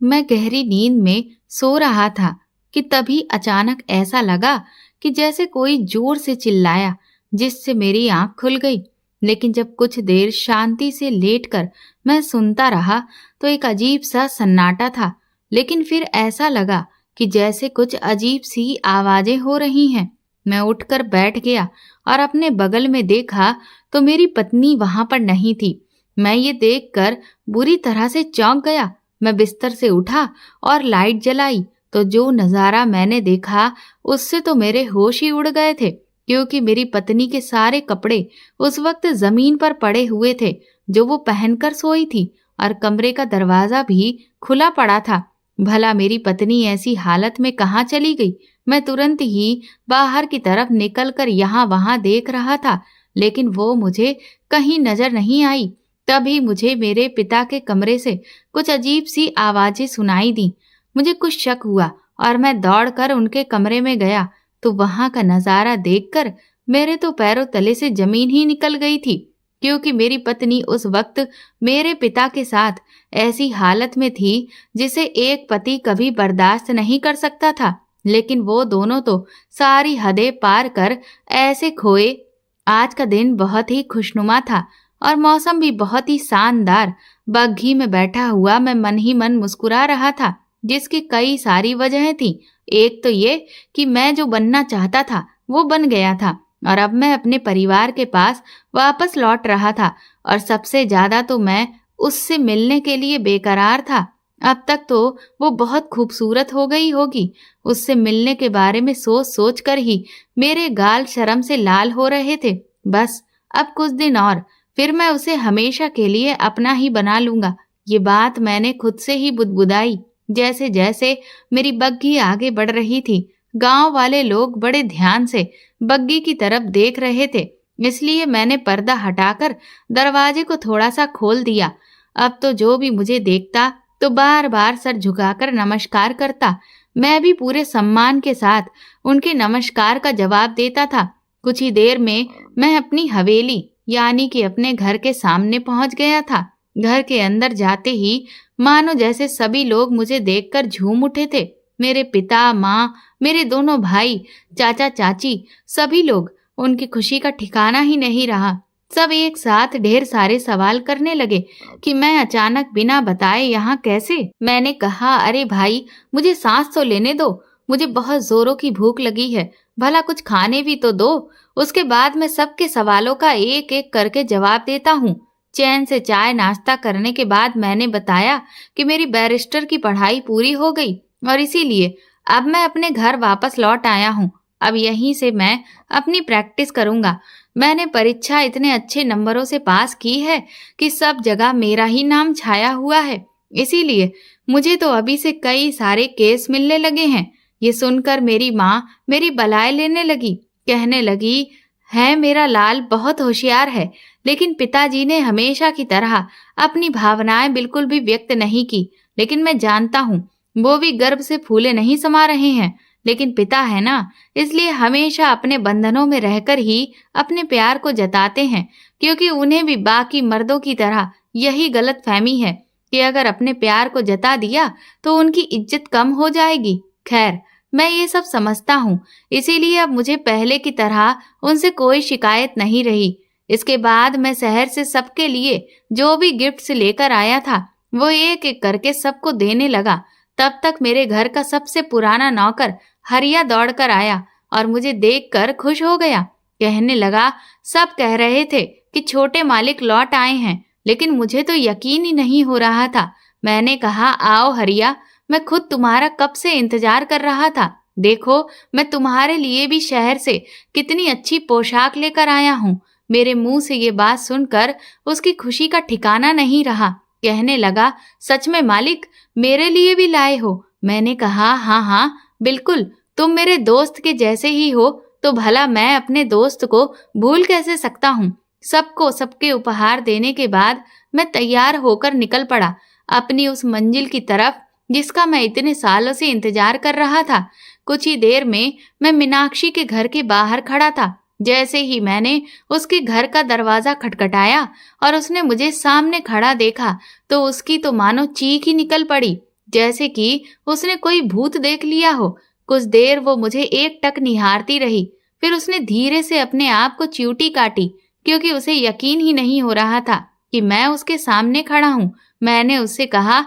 मैं गहरी नींद में सो रहा था कि तभी अचानक ऐसा लगा कि जैसे कोई जोर से चिल्लाया, जिससे मेरी आंख खुल गई। लेकिन जब कुछ देर शांति से लेटकर मैं सुनता रहा तो एक अजीब सा सन्नाटा था। लेकिन फिर ऐसा लगा कि जैसे कुछ अजीब सी आवाजें हो रही हैं। मैं उठकर बैठ गया और अपने बगल में देखा तो मेरी पत्नी वहां पर नहीं थी। मैं ये देखकर बुरी तरह से चौंक गया। मैं बिस्तर से उठा और लाइट जलाई तो जो नजारा मैंने देखा उससे तो मेरे होश ही उड़ गए थे, क्योंकि मेरी पत्नी के सारे कपड़े उस वक्त जमीन पर पड़े हुए थे जो वो पहनकर सोई थी, और कमरे का दरवाजा भी खुला पड़ा था। भला मेरी पत्नी ऐसी हालत में कहाँ चली गई? मैं तुरंत ही बाहर की तरफ निकलकर यहाँ वहां देख रहा था, लेकिन वो मुझे कहीं नजर नहीं आई। तभी मुझे मेरे पिता के कमरे से कुछ अजीब सी आवाजें सुनाई दी। मुझे कुछ शक हुआ और मैं दौड़कर उनके कमरे में गया तो वहां का नजारा देखकर मेरे तो पैरों तले से जमीन ही निकल गई थी, क्योंकि मेरी पत्नी उस वक्त मेरे पिता के साथ ऐसी हालत में थी जिसे एक पति कभी बर्दाश्त नहीं कर सकता था। लेकिन वो दोनों तो सारी हदें पार कर ऐसे खोए। आज का दिन बहुत ही खुशनुमा था और मौसम भी बहुत ही शानदार। बग्घी में बैठा हुआ मैं मन ही मन मुस्कुरा रहा था, जिसकी कई सारी वजहें थी। एक तो ये कि मैं जो बनना चाहता था वो बन गया था और अब मैं अपने परिवार के पास वापस लौट रहा था, और सबसे ज्यादा तो मैं उससे मिलने के लिए बेकरार था। अब तक तो वो बहुत खूबसूरत हो गई होगी। उससे मिलने के बारे में सोच सोच कर ही मेरे गाल शर्म से लाल हो रहे थे। बस अब कुछ दिन और, फिर मैं उसे हमेशा के लिए अपना ही बना लूंगा। ये बात मैंने खुद से ही बुदबुदाई। जैसे जैसे मेरी बग्घी आगे बढ़ रही थी, गांव वाले लोग बड़े ध्यान से बग्घी की तरफ देख रहे थे, इसलिए मैंने पर्दा हटाकर दरवाजे को थोड़ा सा खोल दिया। अब तो जो भी मुझे देखता तो बार बार सर झुकाकर नमस्कार करता। मैं भी पूरे सम्मान के साथ उनके नमस्कार का जवाब देता था। कुछ ही देर में मैं अपनी हवेली यानी कि अपने घर के सामने पहुंच गया था। घर के अंदर जाते ही मानो जैसे सभी लोग मुझे देखकर झूम उठे थे। मेरे पिता, माँ, मेरे दोनों भाई, चाचा चाची, सभी लोग। उनकी खुशी का ठिकाना ही नहीं रहा। सब एक साथ ढेर सारे सवाल करने लगे कि मैं अचानक बिना बताए यहाँ कैसे। मैंने कहा, अरे भाई, मुझे सांस तो लेने दो, मुझे बहुत जोरों की भूख लगी है, भला कुछ खाने भी तो दो। उसके बाद मैं सबके सवालों का एक एक करके जवाब देता हूँ। चैन से चाय नाश्ता करने के बाद मैंने बताया कि मेरी बैरिस्टर की पढ़ाई पूरी हो गई और इसीलिए अब मैं अपने घर वापस लौट आया हूँ। अब यहीं से मैं अपनी प्रैक्टिस करूंगा। मैंने परीक्षा इतने अच्छे नंबरों से पास की है कि सब जगह मेरा ही नाम छाया हुआ है, इसीलिए मुझे तो अभी से कई सारे केस मिलने लगे हैं। ये सुनकर मेरी माँ मेरी बलाए लेने लगी, कहने लगी, है मेरा लाल बहुत होशियार है, लेकिन पिताजी ने हमेशा की तरह अपनी भावनाएं बिल्कुल भी व्यक्त नहीं की। लेकिन मैं जानता हूँ वो भी गर्भ से फूले नहीं समा रहे हैं, लेकिन पिता है ना, इसलिए हमेशा अपने बंधनों में रहकर ही अपने प्यार को जताते हैं, क्योंकि उन्हें भी बाकी मर्दों की तरह यही गलत फहमी है कि अगर अपने प्यार को जता दिया तो उनकी इज्जत कम हो जाएगी। खैर, मैं ये सब समझता हूँ, इसीलिए अब मुझे पहले की तरह उनसे कोई शिकायत नहीं रही। इसके बाद मैं शहर से सबके लिए जो भी गिफ्ट्स लेकर आया था वो एक एक करके सबको देने लगा। तब तक मेरे घर का सबसे पुराना नौकर हरिया दौड़कर आया और मुझे देखकर खुश हो गया। कहने लगा, सब कह रहे थे कि छोटे मालिक लौट आए हैं, लेकिन मुझे तो यकीन ही नहीं हो रहा था। मैंने कहा, आओ हरिया, मैं खुद तुम्हारा कब से इंतजार कर रहा था। देखो, मैं तुम्हारे लिए भी शहर से कितनी अच्छी पोशाक लेकर आया हूँ। मेरे मुंह से ये बात सुनकर उसकी खुशी का ठिकाना नहीं रहा। कहने लगा, सच में मालिक, मेरे लिए भी लाए हो? मैंने कहा, हाँ हाँ बिल्कुल, तुम मेरे दोस्त के जैसे ही हो, तो भला मैं अपने दोस्त को भूल कैसे सकता हूँ। सबको सबके उपहार देने के बाद मैं तैयार होकर निकल पड़ा अपनी उस मंजिल की तरफ जिसका मैं इतने सालों से इंतजार कर रहा था। कुछ ही देर में मैं मीनाक्षी के घर के बाहर खड़ा था। जैसे ही मैंने उसके घर का दरवाजा खटखटाया और उसने मुझे सामने खड़ा देखा तो उसकी तो मानो चीख ही निकल पड़ी। जैसे कि उसने कोई भूत देख लिया हो। कुछ देर वो मुझे एकटक निहारती रही, फिर उसने धीरे से अपने आप को चियूटी काटी, क्योंकि उसे यकीन ही नहीं हो रहा था कि मैं उसके सामने खड़ा हूँ। मैंने उससे कहा,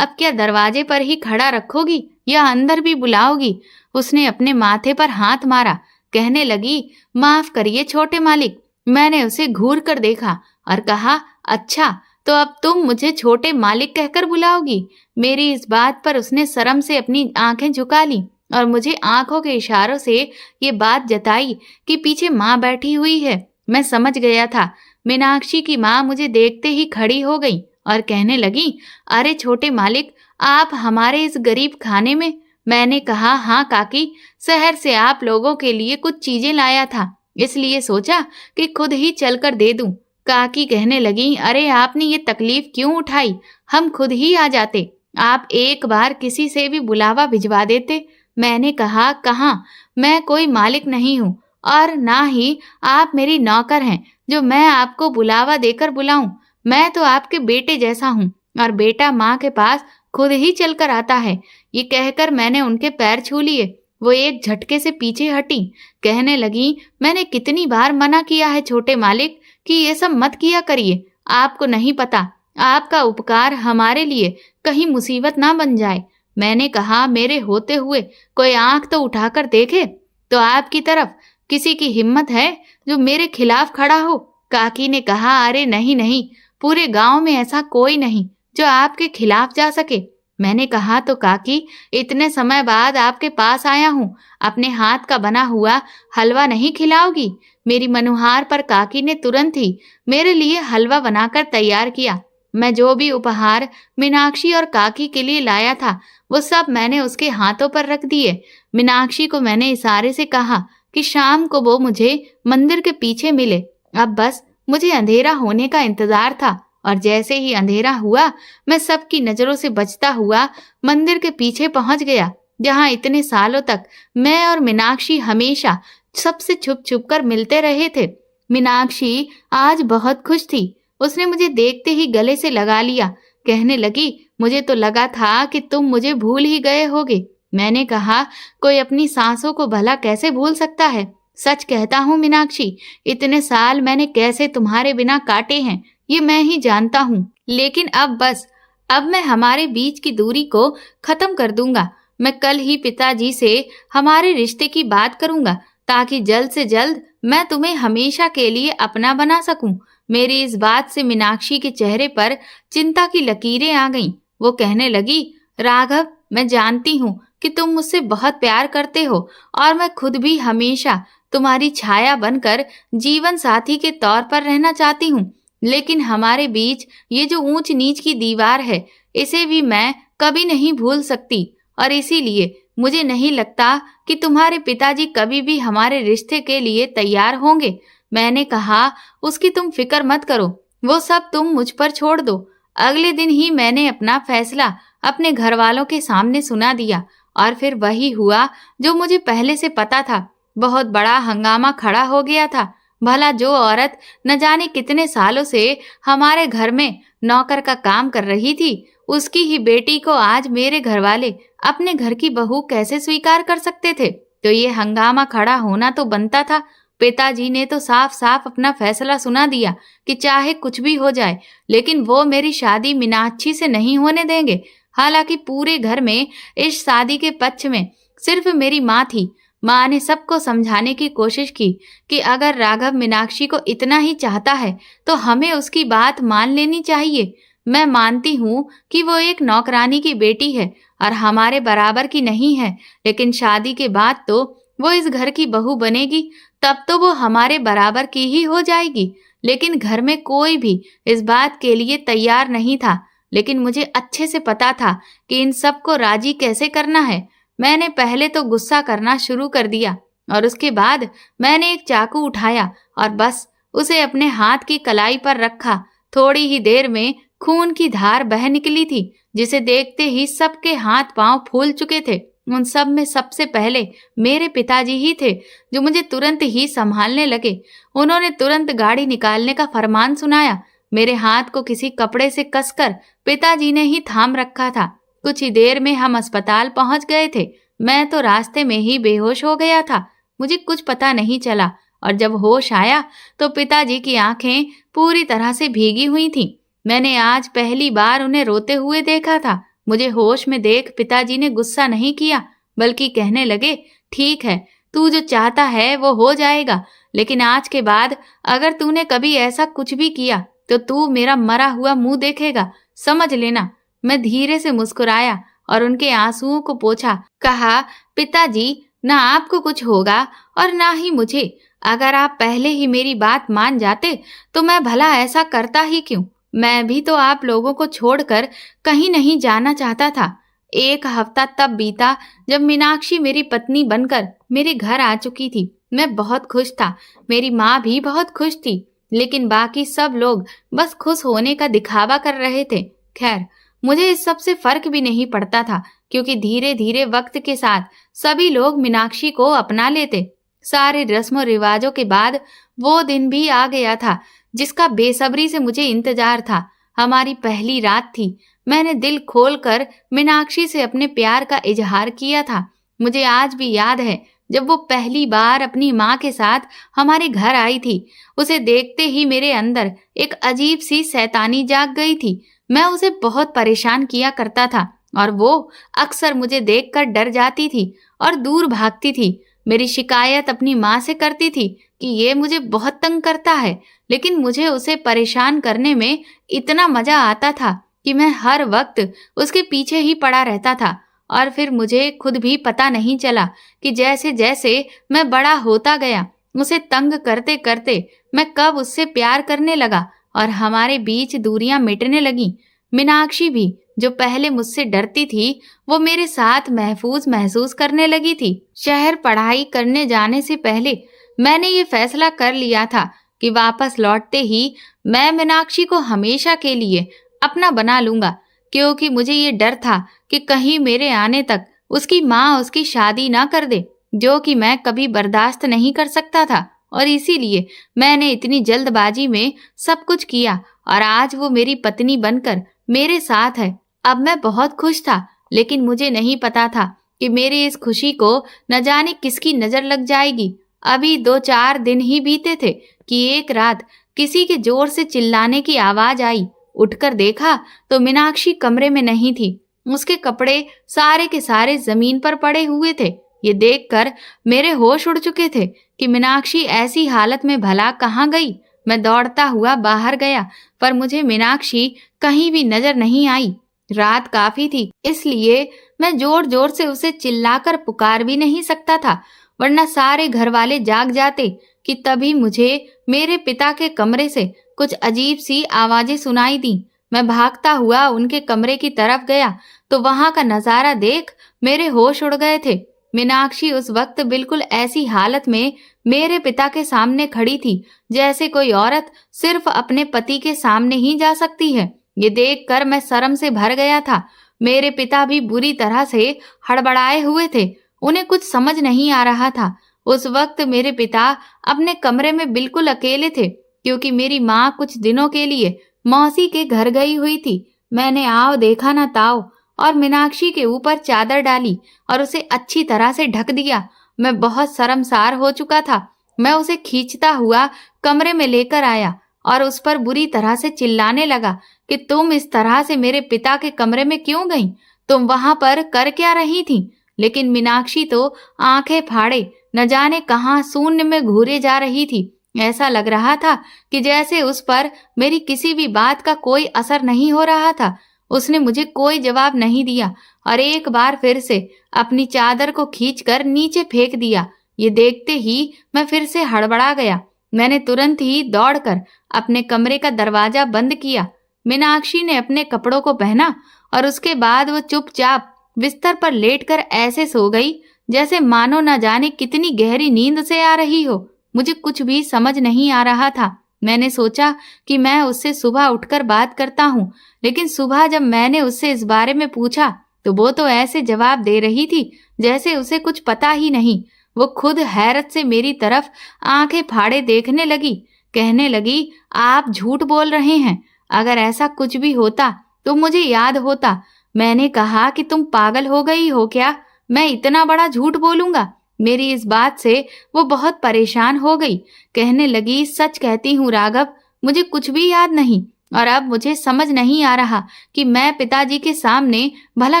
अब क्या दरवाजे पर ही खड़ा रखोगी या अंदर भी बुलाओगी? उसने अपने माथे पर हाथ मारा, कहने लगी, माफ करिए छोटे मालिक। मैंने उसे घूर कर देखा और कहा, अच्छा तो अब तुम मुझे छोटे मालिक कहकर बुलाओगी? मेरी इस बात पर उसने शर्म से अपनी आंखें झुका ली और मुझे आंखों के इशारों से ये बात जताई कि पीछे माँ बैठी हुई है। मैं समझ गया था। मीनाक्षी की माँ मुझे देखते ही खड़ी हो गई और कहने लगी, अरे छोटे मालिक, आप हमारे इस गरीब खाने में? मैंने कहा, हाँ काकी, शहर से आप लोगों के लिए कुछ चीजें लाया था, इसलिए सोचा कि खुद ही चलकर दे दूं। काकी कहने लगी, अरे आपने ये तकलीफ क्यों उठाई? हम खुद ही आ जाते। आप एक बार किसी से भी बुलावा भिजवा देते। मैंने कहा, कहाँ, मैं कोई मालिक नहीं हूँ और ना ही आप मेरी नौकर हैं जो मैं आपको बुलावा देकर बुलाऊं। मैं तो आपके बेटे जैसा हूँ और बेटा माँ के पास खुद ही चलकर आता है। ये कहकर मैंने उनके पैर छू लिए। वो एक झटके से पीछे हटी, कहने लगी, मैंने कितनी बार मना किया है छोटे मालिक कि ये सब मत किया करिए। आपको नहीं पता, आपका उपकार हमारे लिए कहीं मुसीबत ना बन जाए। मैंने कहा, मेरे होते हुए कोई आंख तो उठाकर देखे तो आपकी तरफ किसी की हिम्मत है जो मेरे खिलाफ खड़ा हो? काकी ने कहा, अरे नहीं नहीं, पूरे गांव में ऐसा कोई नहीं जो आपके खिलाफ जा सके। मैंने कहा, तो काकी, इतने समय बाद आपके पास आया हूँ, अपने हाथ का बना हुआ हलवा नहीं खिलाओगी? मेरी मनुहार पर काकी ने तुरंत ही मेरे लिए हलवा बनाकर तैयार किया। मैं जो भी उपहार मीनाक्षी और काकी के लिए लाया था वो सब मैंने उसके हाथों पर रख दिए। मीनाक्षी को मैंने इशारे से कहा कि शाम को वो मुझे मंदिर के पीछे मिले। अब बस मुझे अंधेरा होने का इंतजार था और जैसे ही अंधेरा हुआ मैं सबकी नजरों से बचता हुआ मंदिर के पीछे पहुंच गया, जहां इतने सालों तक मैं और मीनाक्षी हमेशा सबसे छुप छुप कर मिलते रहे थे। मीनाक्षी आज बहुत खुश थी। उसने मुझे देखते ही गले से लगा लिया, कहने लगी, मुझे तो लगा था कि तुम मुझे भूल ही गए होगे। मैंने कहा, कोई अपनी सांसों को भला कैसे भूल सकता है? सच कहता हूँ मीनाक्षी, इतने साल मैंने कैसे तुम्हारे बिना काटे हैं ये मैं ही जानता हूँ। लेकिन अब बस, अब मैं हमारे बीच की दूरी को खत्म कर दूंगा। मैं कल ही पिताजी से हमारे रिश्ते की बात करूंगा ताकि जल्द से जल्द मैं तुम्हें हमेशा के लिए अपना बना सकूं। मेरी इस बात से मीनाक्षी के चेहरे पर चिंता की लकीरें आ गईं। वो कहने लगी, राघव, मैं जानती हूँ कि तुम मुझसे बहुत प्यार करते हो और मैं खुद भी हमेशा तुम्हारी छाया बनकर जीवन साथी के तौर पर रहना चाहती हूँ। लेकिन हमारे बीच ये जो ऊंच नीच की दीवार है, इसे भी मैं कभी नहीं भूल सकती और इसीलिए मुझे नहीं लगता कि तुम्हारे पिताजी कभी भी हमारे रिश्ते के लिए तैयार होंगे। मैंने कहा, उसकी तुम फिक्र मत करो, वो सब तुम मुझ पर छोड़ दो। अगले दिन ही मैंने अपना फैसला अपने घर वालों के सामने सुना दिया और फिर वही हुआ जो मुझे पहले से पता था। बहुत बड़ा हंगामा खड़ा हो गया था। भला जो औरत न जाने कितने सालों से हमारे घर में नौकर का काम कर रही थी, उसकी ही बेटी को आज मेरे घर वाले अपने घर की बहू कैसे स्वीकार कर सकते थे? तो ये हंगामा खड़ा होना तो बनता था। पिताजी ने तो साफ साफ अपना फैसला सुना दिया कि चाहे कुछ भी हो जाए, लेकिन वो मेरी शादी मीनाक्षी से नहीं होने देंगे। हालांकि पूरे घर में इस शादी के पक्ष में सिर्फ मेरी माँ थी। माँ ने सबको समझाने की कोशिश की कि अगर राघव मीनाक्षी को इतना ही चाहता है तो हमें उसकी बात मान लेनी चाहिए। मैं मानती हूँ कि वो एक नौकरानी की बेटी है और हमारे बराबर की नहीं है, लेकिन शादी के बाद तो वो इस घर की बहू बनेगी, तब तो वो हमारे बराबर की ही हो जाएगी। लेकिन घर में कोई भी इस बात के लिए तैयार नहीं था। लेकिन मुझे अच्छे से पता था कि इन सबको राजी कैसे करना है। मैंने पहले तो गुस्सा करना शुरू कर दिया और उसके बाद मैंने एक चाकू उठाया और बस उसे अपने हाथ की कलाई पर रखा। थोड़ी ही देर में खून की धार बह निकली थी, जिसे देखते ही सबके हाथ पांव फूल चुके थे। उन सब में सबसे पहले मेरे पिताजी ही थे, जो मुझे तुरंत ही संभालने लगे। उन्होंने तुरंत गाड़ी निकालने का फरमान सुनाया। मेरे हाथ को किसी कपड़े से कसकर पिताजी ने ही थाम रखा था कुछ ही देर में हम अस्पताल पहुंच गए थे। मैं तो रास्ते में ही बेहोश हो गया था। मुझे कुछ पता नहीं चला और जब होश आया तो पिताजी की आंखें पूरी तरह से भीगी हुई थीं। मैंने आज पहली बार उन्हें रोते हुए देखा था। मुझे होश में देख पिताजी ने गुस्सा नहीं किया, बल्कि कहने लगे, ठीक है, तू जो चाहता है वो हो जाएगा, लेकिन आज के बाद अगर तूने कभी ऐसा कुछ भी किया तो तू मेरा मरा हुआ मुंह देखेगा, समझ लेना। मैं धीरे से मुस्कुराया और उनके आंसुओं को पोंछा। कहा, पिताजी, ना आपको कुछ होगा और ना ही मुझे। अगर आप पहले ही मेरी बात मान जाते तो मैं भला ऐसा करता ही क्यों। मैं भी तो आप लोगों को छोड़कर कहीं नहीं जाना चाहता था। एक हफ्ता तब बीता जब मीनाक्षी मेरी पत्नी बनकर मेरे घर आ चुकी थी। मैं बहुत खुश था, मेरी माँ भी बहुत खुश थी, लेकिन बाकी सब लोग बस खुश होने का दिखावा कर रहे थे। खैर, मुझे इस सब से फर्क भी नहीं पड़ता था, क्योंकि धीरे धीरे वक्त के साथ सभी लोग मीनाक्षी को अपना लेते। सारे रस्मों रिवाजों के बाद वो दिन भी आ गया था जिसका बेसब्री से मुझे इंतजार था। हमारी पहली रात थी। मैंने दिल खोलकर मीनाक्षी से अपने प्यार का इजहार किया था। मुझे आज भी याद है जब वो पहली बार अपनी माँ के साथ हमारे घर आई थी। उसे देखते ही मेरे अंदर एक अजीब सी शैतानी जाग गई थी। मैं उसे बहुत परेशान किया करता था और वो अक्सर मुझे देखकर डर जाती थी और दूर भागती थी। मेरी शिकायत अपनी माँ से करती थी कि ये मुझे बहुत तंग करता है, लेकिन मुझे उसे परेशान करने में इतना मजा आता था कि मैं हर वक्त उसके पीछे ही पड़ा रहता था। और फिर मुझे खुद भी पता नहीं चला कि जैसे जैसे मैं बड़ा होता गया, उसे तंग करते करते मैं कब उससे प्यार करने लगा और हमारे बीच दूरियां मिटने लगीं। मीनाक्षी भी, जो पहले मुझसे डरती थी, वो मेरे साथ महफूज महसूस करने लगी थी। शहर पढ़ाई करने जाने से पहले मैंने ये फैसला कर लिया था कि वापस लौटते ही मैं मीनाक्षी को हमेशा के लिए अपना बना लूंगा, क्योंकि मुझे ये डर था कि कहीं मेरे आने तक उसकी माँ उसकी शादी ना कर दे, जो कि मैं कभी बर्दाश्त नहीं कर सकता था। और इसीलिए मैंने इतनी जल्दबाजी में सब कुछ किया और आज वो मेरी पत्नी बनकर मेरे साथ है। अब मैं बहुत खुश था, लेकिन मुझे नहीं पता था कि मेरी इस खुशी को न जाने किसकी नजर लग जाएगी। अभी 2-4 दिन ही बीते थे कि एक रात किसी के जोर से चिल्लाने की आवाज आई। उठकर देखा तो मीनाक्षी कमरे में नहीं थी। उसके कपड़े सारे के सारे जमीन पर पड़े हुए थे। ये देखकर मेरे होश उड़ चुके थे कि मीनाक्षी ऐसी हालत में भला कहाँ गई। मैं दौड़ता हुआ बाहर गया, पर मुझे मीनाक्षी कहीं भी नजर नहीं आई। रात काफी थी, इसलिए मैं जोर जोर से उसे चिल्लाकर पुकार भी नहीं सकता था, वरना सारे घर वाले जाग जाते। कि तभी मुझे मेरे पिता के कमरे से कुछ अजीब सी आवाजें सुनाई दी। मैं भागता हुआ उनके कमरे की तरफ गया तो वहां का नजारा देख मेरे होश उड़ गए थे। मीनाक्षी उस वक्त बिल्कुल ऐसी हालत में मेरे पिता के सामने खड़ी थी जैसे कोई औरत सिर्फ अपने पति के सामने ही जा सकती है। ये देखकर मैं शर्म से भर गया था। मेरे पिता भी बुरी तरह से हड़बड़ाए हुए थे। उन्हें कुछ समझ नहीं आ रहा था। उस वक्त मेरे पिता अपने कमरे में बिल्कुल अकेले थे, क्योंकि मेरी माँ कुछ दिनों के लिए मौसी के घर गई हुई थी। मैंने आओ देखा ना ताओ और मीनाक्षी के ऊपर चादर डाली और उसे अच्छी तरह से ढक दिया। मैं बहुत शर्मसार हो चुका था। मैं उसे खींचता हुआ कमरे में लेकर आया और उस पर बुरी तरह से चिल्लाने लगा कि तुम इस तरह से मेरे पिता के कमरे में क्यों गई? तुम वहां पर कर क्या रही थी? लेकिन मीनाक्षी तो आंखें फाड़े न जाने कहां शून्य में घूरे जा रही थी। ऐसा लग रहा था कि जैसे उस पर मेरी किसी भी बात का कोई असर नहीं हो रहा था। उसने मुझे कोई जवाब नहीं दिया और एक बार फिर से अपनी चादर को खींचकर नीचे फेंक दिया। ये देखते ही मैं फिर से हड़बड़ा गया। मैंने तुरंत ही दौड़कर अपने कमरे का दरवाजा बंद किया। मीनाक्षी ने अपने कपड़ों को पहना और उसके बाद वो चुपचाप बिस्तर पर लेटकर ऐसे सो गई जैसे मानो न जाने कितनी गहरी नींद से आ रही हो। मुझे कुछ भी समझ नहीं आ रहा था। मैंने सोचा कि मैं उससे सुबह उठकर बात करता हूँ, लेकिन सुबह जब मैंने उससे इस बारे में पूछा तो वो तो ऐसे जवाब दे रही थी जैसे उसे कुछ पता ही नहीं। वो खुद हैरत से मेरी तरफ आंखें फाड़े देखने लगी। कहने लगी, आप झूठ बोल रहे हैं। अगर ऐसा कुछ भी होता तो मुझे याद होता। मैंने कहा कि तुम पागल हो गई हो क्या? मैं इतना बड़ा झूठ बोलूंगा? मेरी इस बात से वो बहुत परेशान हो गई। कहने लगी, सच कहती हूँ राघव, मुझे कुछ भी याद नहीं और अब मुझे समझ नहीं आ रहा कि मैं पिताजी के सामने भला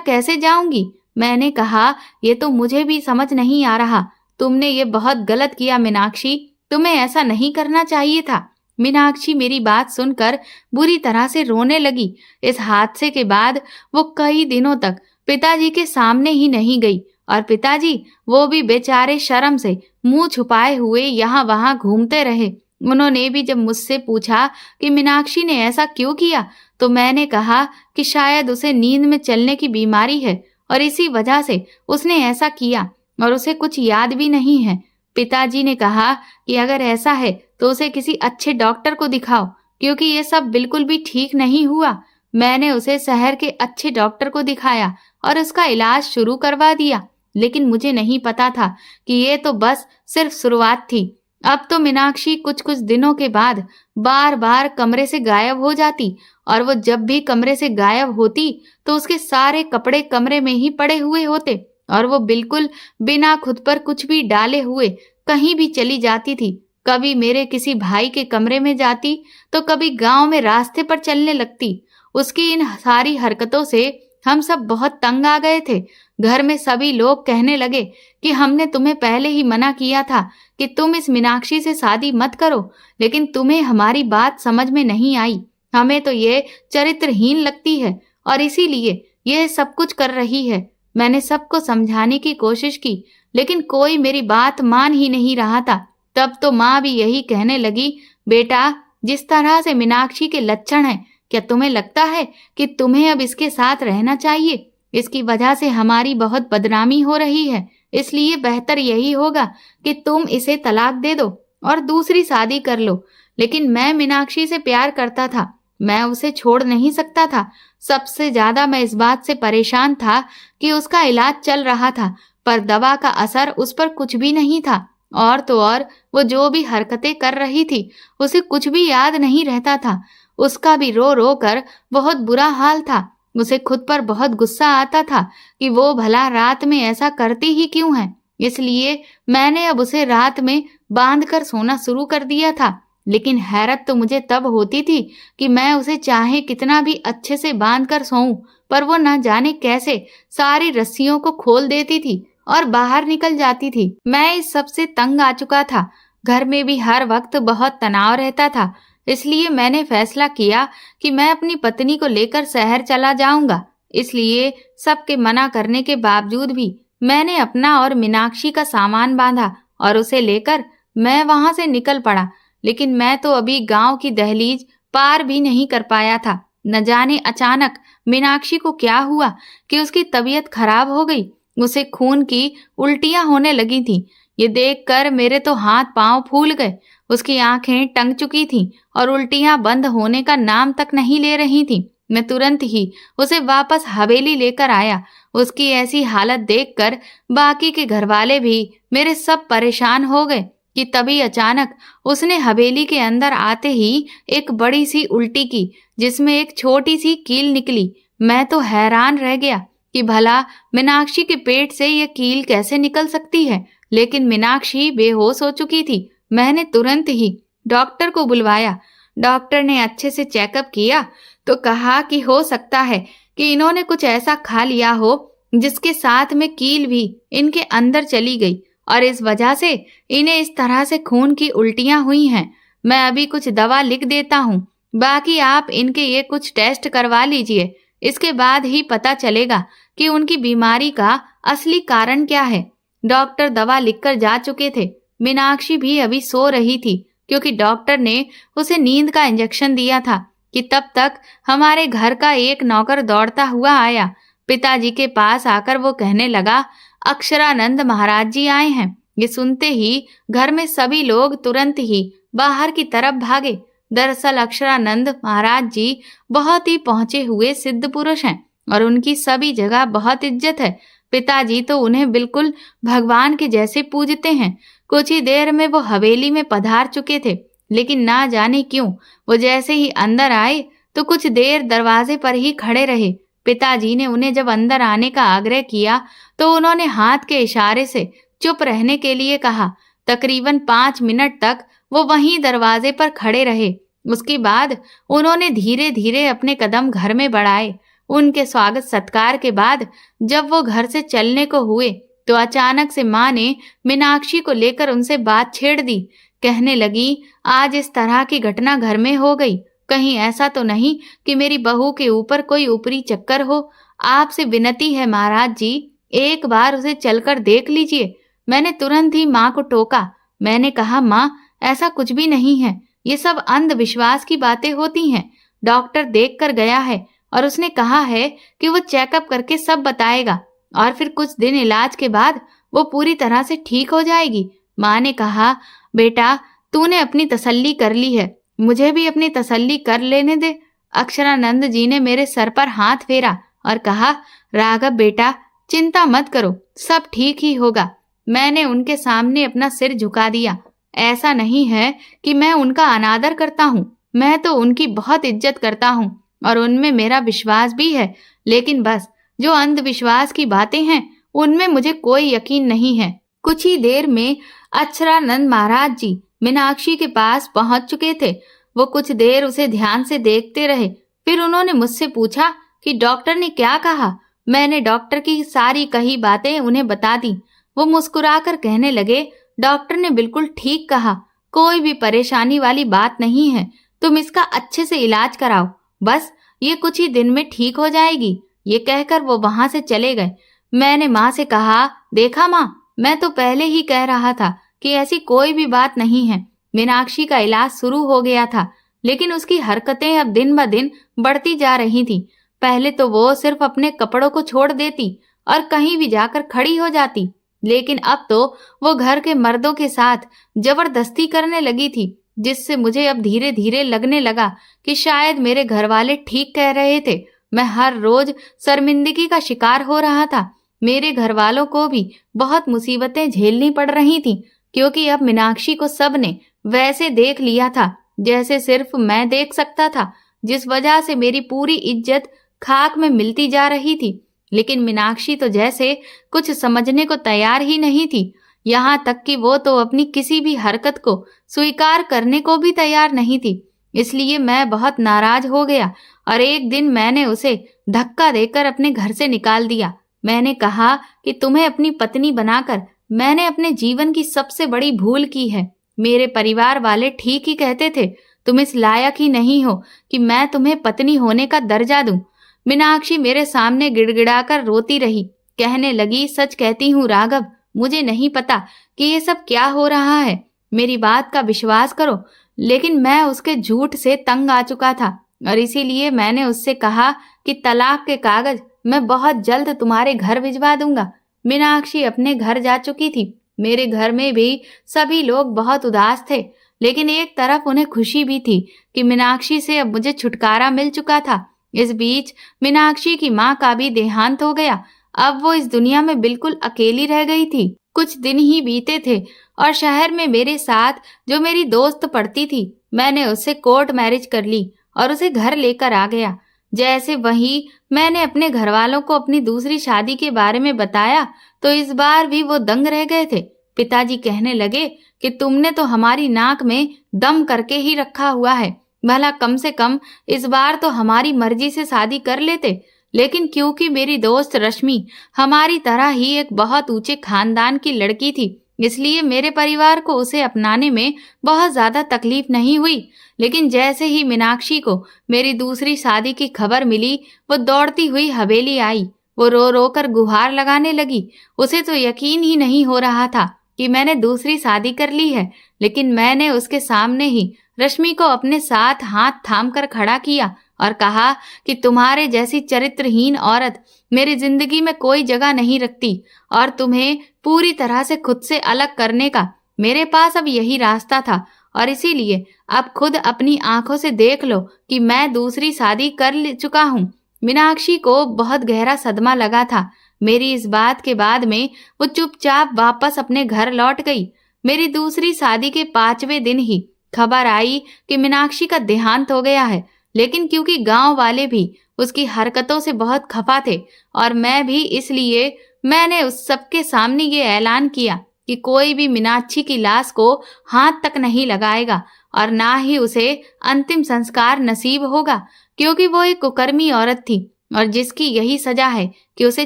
कैसे जाऊंगी। मैंने कहा, ये तो मुझे भी समझ नहीं आ रहा। तुमने ये बहुत गलत किया मीनाक्षी, तुम्हें ऐसा नहीं करना चाहिए था। मीनाक्षी मेरी बात सुनकर बुरी तरह से रोने लगी। इस हादसे के बाद वो कई दिनों तक पिताजी के सामने ही नहीं गई और पिताजी वो भी बेचारे शर्म से मुंह छुपाए हुए यहाँ वहां घूमते रहे। उन्होंने भी जब मुझसे पूछा कि मीनाक्षी ने ऐसा क्यों किया, तो मैंने कहा कि शायद उसे नींद में चलने की बीमारी है और इसी वजह से उसने ऐसा किया और उसे कुछ याद भी नहीं है। पिताजी ने कहा कि अगर ऐसा है तो उसे किसी अच्छे डॉक्टर को दिखाओ, क्योंकि ये सब बिल्कुल भी ठीक नहीं हुआ। मैंने उसे शहर के अच्छे डॉक्टर को दिखाया और उसका इलाज शुरू करवा दिया, लेकिन मुझे नहीं पता था कि ये तो बस सिर्फ शुरुआत थी। अब तो मीनाक्षी कुछ कुछ दिनों के बाद बार बार कमरे से गायब हो जाती और वो जब भी कमरे से गायब होती तो उसके सारे कपड़े कमरे में ही पड़े हुए होते और वो बिल्कुल बिना खुद पर कुछ भी डाले हुए कहीं भी चली जाती थी। कभी मेरे किसी भाई के कमरे में जाती तो कभी गांव में रास्ते पर चलने लगती। उसकी इन सारी हरकतों से हम सब बहुत तंग आ गए थे। घर में सभी लोग कहने लगे कि हमने तुम्हें पहले ही मना किया था कि तुम इस मीनाक्षी से शादी मत करो, लेकिन तुम्हें हमारी बात समझ में नहीं आई। हमें तो ये चरित्रहीन लगती है और इसीलिए ये सब कुछ कर रही है। मैंने सबको समझाने की कोशिश की, लेकिन कोई मेरी बात मान ही नहीं रहा था। तब तो माँ भी यही कहने लगी, बेटा, जिस तरह से मीनाक्षी के लक्षण हैं, क्या तुम्हें लगता है कि तुम्हें अब इसके साथ रहना चाहिए? इसकी वजह से हमारी बहुत बदनामी हो रही है, इसलिए बेहतर यही होगा कि तुम इसे तलाक दे दो और दूसरी शादी कर लो। लेकिन मैं मीनाक्षी से प्यार करता था, मैं उसे छोड़ नहीं सकता था। सबसे ज्यादा मैं इस बात से परेशान था कि उसका इलाज चल रहा था, पर दवा का असर उस पर कुछ भी नहीं था। और तो और वो जो भी हरकतें कर रही थी उसे कुछ भी याद नहीं रहता था। उसका भी रो रो कर बहुत बुरा हाल था। उसे खुद पर बहुत गुस्सा आता था कि वो भला रात में ऐसा करती ही क्यों है। इसलिए मैंने अब उसे रात में बांध कर सोना शुरू कर दिया था। लेकिन हैरत तो मुझे तब होती थी कि मैं उसे चाहे कितना भी अच्छे से बांध कर सोऊं, पर वो न जाने कैसे सारी रस्सियों को खोल देती थी और बाहर निकल जाती थी। मैं इस सब से तंग आ चुका था। घर में भी हर वक्त बहुत तनाव रहता था। इसलिए मैंने फैसला किया कि मैं अपनी पत्नी को लेकर शहर चला जाऊंगा। इसलिए सबके मना करने के बावजूद भी मैंने अपना और मीनाक्षी का सामान बांधा और उसे लेकर मैं वहां से निकल पड़ा। लेकिन मैं तो अभी गांव की दहलीज पार भी नहीं कर पाया था। न जाने अचानक मीनाक्षी को क्या हुआ कि उसकी तबीयत खराब हो गई। उसे खून की उल्टियां होने लगी थी। ये देखकर मेरे तो हाथ पांव फूल गए। उसकी आंखें टंग चुकी थीं और उल्टियां बंद होने का नाम तक नहीं ले रही थीं। मैं तुरंत ही उसे वापस हवेली लेकर आया। उसकी ऐसी हालत देखकर बाकी के घरवाले भी मेरे सब परेशान हो गए कि तभी अचानक उसने हवेली के अंदर आते ही एक बड़ी सी उल्टी की, जिसमें एक छोटी सी कील निकली। मैं तो हैरान रह गया कि भला मीनाक्षी के पेट से यह कील कैसे निकल सकती है। लेकिन मीनाक्षी बेहोश हो चुकी थी। मैंने तुरंत ही डॉक्टर को बुलवाया। डॉक्टर ने अच्छे से चेकअप किया तो कहा कि हो सकता है कि इन्होंने कुछ ऐसा खा लिया हो जिसके साथ में कील भी इनके अंदर चली गई और इस वजह से इन्हें इस तरह से खून की उल्टियां हुई हैं। मैं अभी कुछ दवा लिख देता हूँ, बाकी आप इनके ये कुछ टेस्ट करवा लीजिए। इसके बाद ही पता चलेगा कि उनकी बीमारी का असली कारण क्या है। डॉक्टर दवा लिखकर जा चुके थे। मीनाक्षी भी अभी सो रही थी, क्योंकि डॉक्टर ने उसे नींद का इंजेक्शन दिया था कि तब तक हमारे घर का एक नौकर दौड़ता हुआ आया। पिताजी के पास आकर वो कहने लगा, अक्षरानंद महाराज जी आए हैं। ये सुनते ही घर में सभी लोग तुरंत ही बाहर की तरफ भागे। दरअसल अक्षरानंद महाराज जी बहुत ही पहुंचे हुए सिद्ध पुरुष हैं और उनकी सभी जगह बहुत इज्जत है। पिताजी तो उन्हें बिल्कुल भगवान के जैसे पूजते हैं। कुछ ही देर में वो हवेली में पधार चुके थे, लेकिन ना जाने क्यों वो जैसे ही अंदर आए तो कुछ देर दरवाजे पर ही खड़े रहे। पिताजी ने उन्हें जब अंदर आने का आग्रह किया तो उन्होंने हाथ के इशारे से चुप रहने के लिए कहा। तकरीबन 5 मिनट तक वो वहीं दरवाजे पर खड़े रहे। उसके बाद उन्होंने धीरे धीरे अपने कदम घर में बढ़ाए। उनके स्वागत सत्कार के बाद जब वो घर से चलने को हुए तो अचानक से माँ ने मीनाक्षी को लेकर उनसे बात छेड़ दी। कहने लगी, आज इस तरह की घटना घर में हो गई, कहीं ऐसा तो नहीं कि मेरी बहू के ऊपर कोई ऊपरी चक्कर हो। आपसे विनती है महाराज जी, एक बार उसे चलकर देख लीजिए। मैंने तुरंत ही माँ को टोका। मैंने कहा, माँ ऐसा कुछ भी नहीं है, ये सब अंधविश्वास की बातें होती हैं। डॉक्टर देख कर गया है और उसने कहा है कि वो चेकअप करके सब बताएगा और फिर कुछ दिन इलाज के बाद वो पूरी तरह से ठीक हो जाएगी। माँ ने कहा, बेटा तूने अपनी तसल्ली कर ली है, मुझे भी अपनी तसल्ली कर लेने दे। अक्षरानंद जी ने मेरे सर पर हाथ फेरा और कहा, राघव बेटा चिंता मत करो, सब ठीक ही होगा। मैंने उनके सामने अपना सिर झुका दिया। ऐसा नहीं है कि मैं उनका अनादर करता हूँ, मैं तो उनकी बहुत इज्जत करता हूँ और उनमें मेरा विश्वास भी है, लेकिन बस जो अंधविश्वास की बातें हैं उनमें मुझे कोई यकीन नहीं है। कुछ ही देर में अक्षरानंद महाराज जी मीनाक्षी के पास पहुंच चुके थे। वो कुछ देर उसे ध्यान से देखते रहे। फिर उन्होंने मुझसे पूछा कि डॉक्टर ने क्या कहा। मैंने डॉक्टर की सारी कही बातें उन्हें बता दी। वो मुस्कुराकर कहने लगे, डॉक्टर ने बिल्कुल ठीक कहा, कोई भी परेशानी वाली बात नहीं है, तुम इसका अच्छे से इलाज कराओ, बस ये कुछ ही दिन में ठीक हो जाएगी। ये कहकर वो वहां से चले गए। मैंने माँ से कहा, देखा माँ, मैं तो पहले ही कह रहा था कि ऐसी कोई भी बात नहीं है। मीनाक्षी का इलाज शुरू हो गया था, लेकिन उसकी हरकतें अब दिन ब दिन बढ़ती जा रही थी। पहले तो वो सिर्फ अपने कपड़ों को छोड़ देती और कहीं भी जाकर खड़ी हो जाती, लेकिन अब तो वो घर के मर्दों के साथ जबरदस्ती करने लगी थी, जिससे मुझे अब धीरे धीरे लगने लगा कि शायद मेरे घर वाले ठीक कह रहे थे। मैं हर रोज शर्मिंदगी का शिकार हो रहा था। मेरे घर वालों को भी बहुत मुसीबतें झेलनी पड़ रही थी, क्योंकि अब मीनाक्षी को सबने वैसे देख लिया था जैसे सिर्फ मैं देख सकता था, जिस वजह से मेरी पूरी इज्जत खाक में मिलती जा रही थी। लेकिन मीनाक्षी तो जैसे कुछ समझने को तैयार ही नहीं थी, यहाँ तक कि वो तो अपनी किसी भी हरकत को स्वीकार करने को भी तैयार नहीं थी। इसलिए मैं बहुत नाराज हो गया और एक दिन मैंने उसे धक्का देकर अपने घर से निकाल दिया। मैंने कहा कि तुम्हें अपनी पत्नी बनाकर मैंने अपने जीवन की सबसे बड़ी भूल की है। मेरे परिवार वाले ठीक ही कहते थे, तुम इस लायक ही नहीं हो कि मैं तुम्हें पत्नी होने का दर्जा दूं। मीनाक्षी मेरे सामने गिड़गिड़ाकर रोती रही, कहने लगी, सच कहती हूँ राघव, मुझे नहीं पता कि ये सब क्या हो रहा है, मेरी बात का विश्वास करो। लेकिन मैं उसके झूठ से तंग आ चुका था और इसीलिए मैंने उससे कहा कि तलाक के कागज मैं बहुत जल्द तुम्हारे घर भिजवा दूंगा। मीनाक्षी अपने घर जा चुकी थी। मेरे घर में भी सभी लोग बहुत उदास थे, लेकिन एक तरफ उन्हें खुशी भी थी कि मीनाक्षी से अब मुझे छुटकारा मिल चुका था। इस बीच मीनाक्षी की माँ का भी देहांत हो गया। अब वो इस दुनिया में बिल्कुल अकेली रह गई थी। कुछ दिन ही बीते थे और शहर में मेरे साथ जो मेरी दोस्त पढ़ती थी, मैंने उससे कोर्ट मैरिज कर ली और उसे घर लेकर आ गया। जैसे वही मैंने अपने घर वालों को अपनी दूसरी शादी के बारे में बताया तो इस बार भी वो दंग रह गए थे। पिताजी कहने लगे कि तुमने तो हमारी नाक में दम करके ही रखा हुआ है, भला कम से कम इस बार तो हमारी मर्जी से शादी कर लेते। लेकिन क्योंकि मेरी दोस्त रश्मि हमारी तरह ही एक बहुत ऊंचे खानदान की लड़की थी, इसलिए मेरे परिवार को उसे अपनाने में बहुत ज्यादा तकलीफ नहीं हुई। लेकिन जैसे ही मीनाक्षी को मेरी दूसरी शादी की खबर मिली, वो दौड़ती हुई हवेली आई। वो रो रो कर गुहार लगाने लगी। उसे तो यकीन ही नहीं हो रहा था कि मैंने दूसरी शादी कर ली है। लेकिन मैंने उसके सामने ही रश्मि को अपने साथ हाथ थाम कर खड़ा किया और कहा कि तुम्हारे जैसी चरित्रहीन औरत मेरी जिंदगी में कोई जगह नहीं रखती और तुम्हें पूरी तरह से खुद से अलग करने का मेरे पास अब यही रास्ता था, और इसीलिए अब खुद अपनी आंखों से देख लो कि मैं दूसरी शादी कर चुका हूँ। मीनाक्षी को बहुत गहरा सदमा लगा था। मेरी इस बात के बाद में वो चुपचाप वापस अपने घर लौट गई। मेरी दूसरी शादी के 5वें दिन ही खबर आई कि मीनाक्षी का देहांत हो गया है। लेकिन क्योंकि गांव वाले भी उसकी हरकतों से बहुत खफा थे और मैं भी, इसलिए मैंने उस सबके सामने ये ऐलान किया कि कोई भी मीनाक्षी की लाश को हाथ तक नहीं लगाएगा और ना ही उसे अंतिम संस्कार नसीब होगा, क्योंकि वो एक कुकर्मी औरत थी और जिसकी यही सजा है कि उसे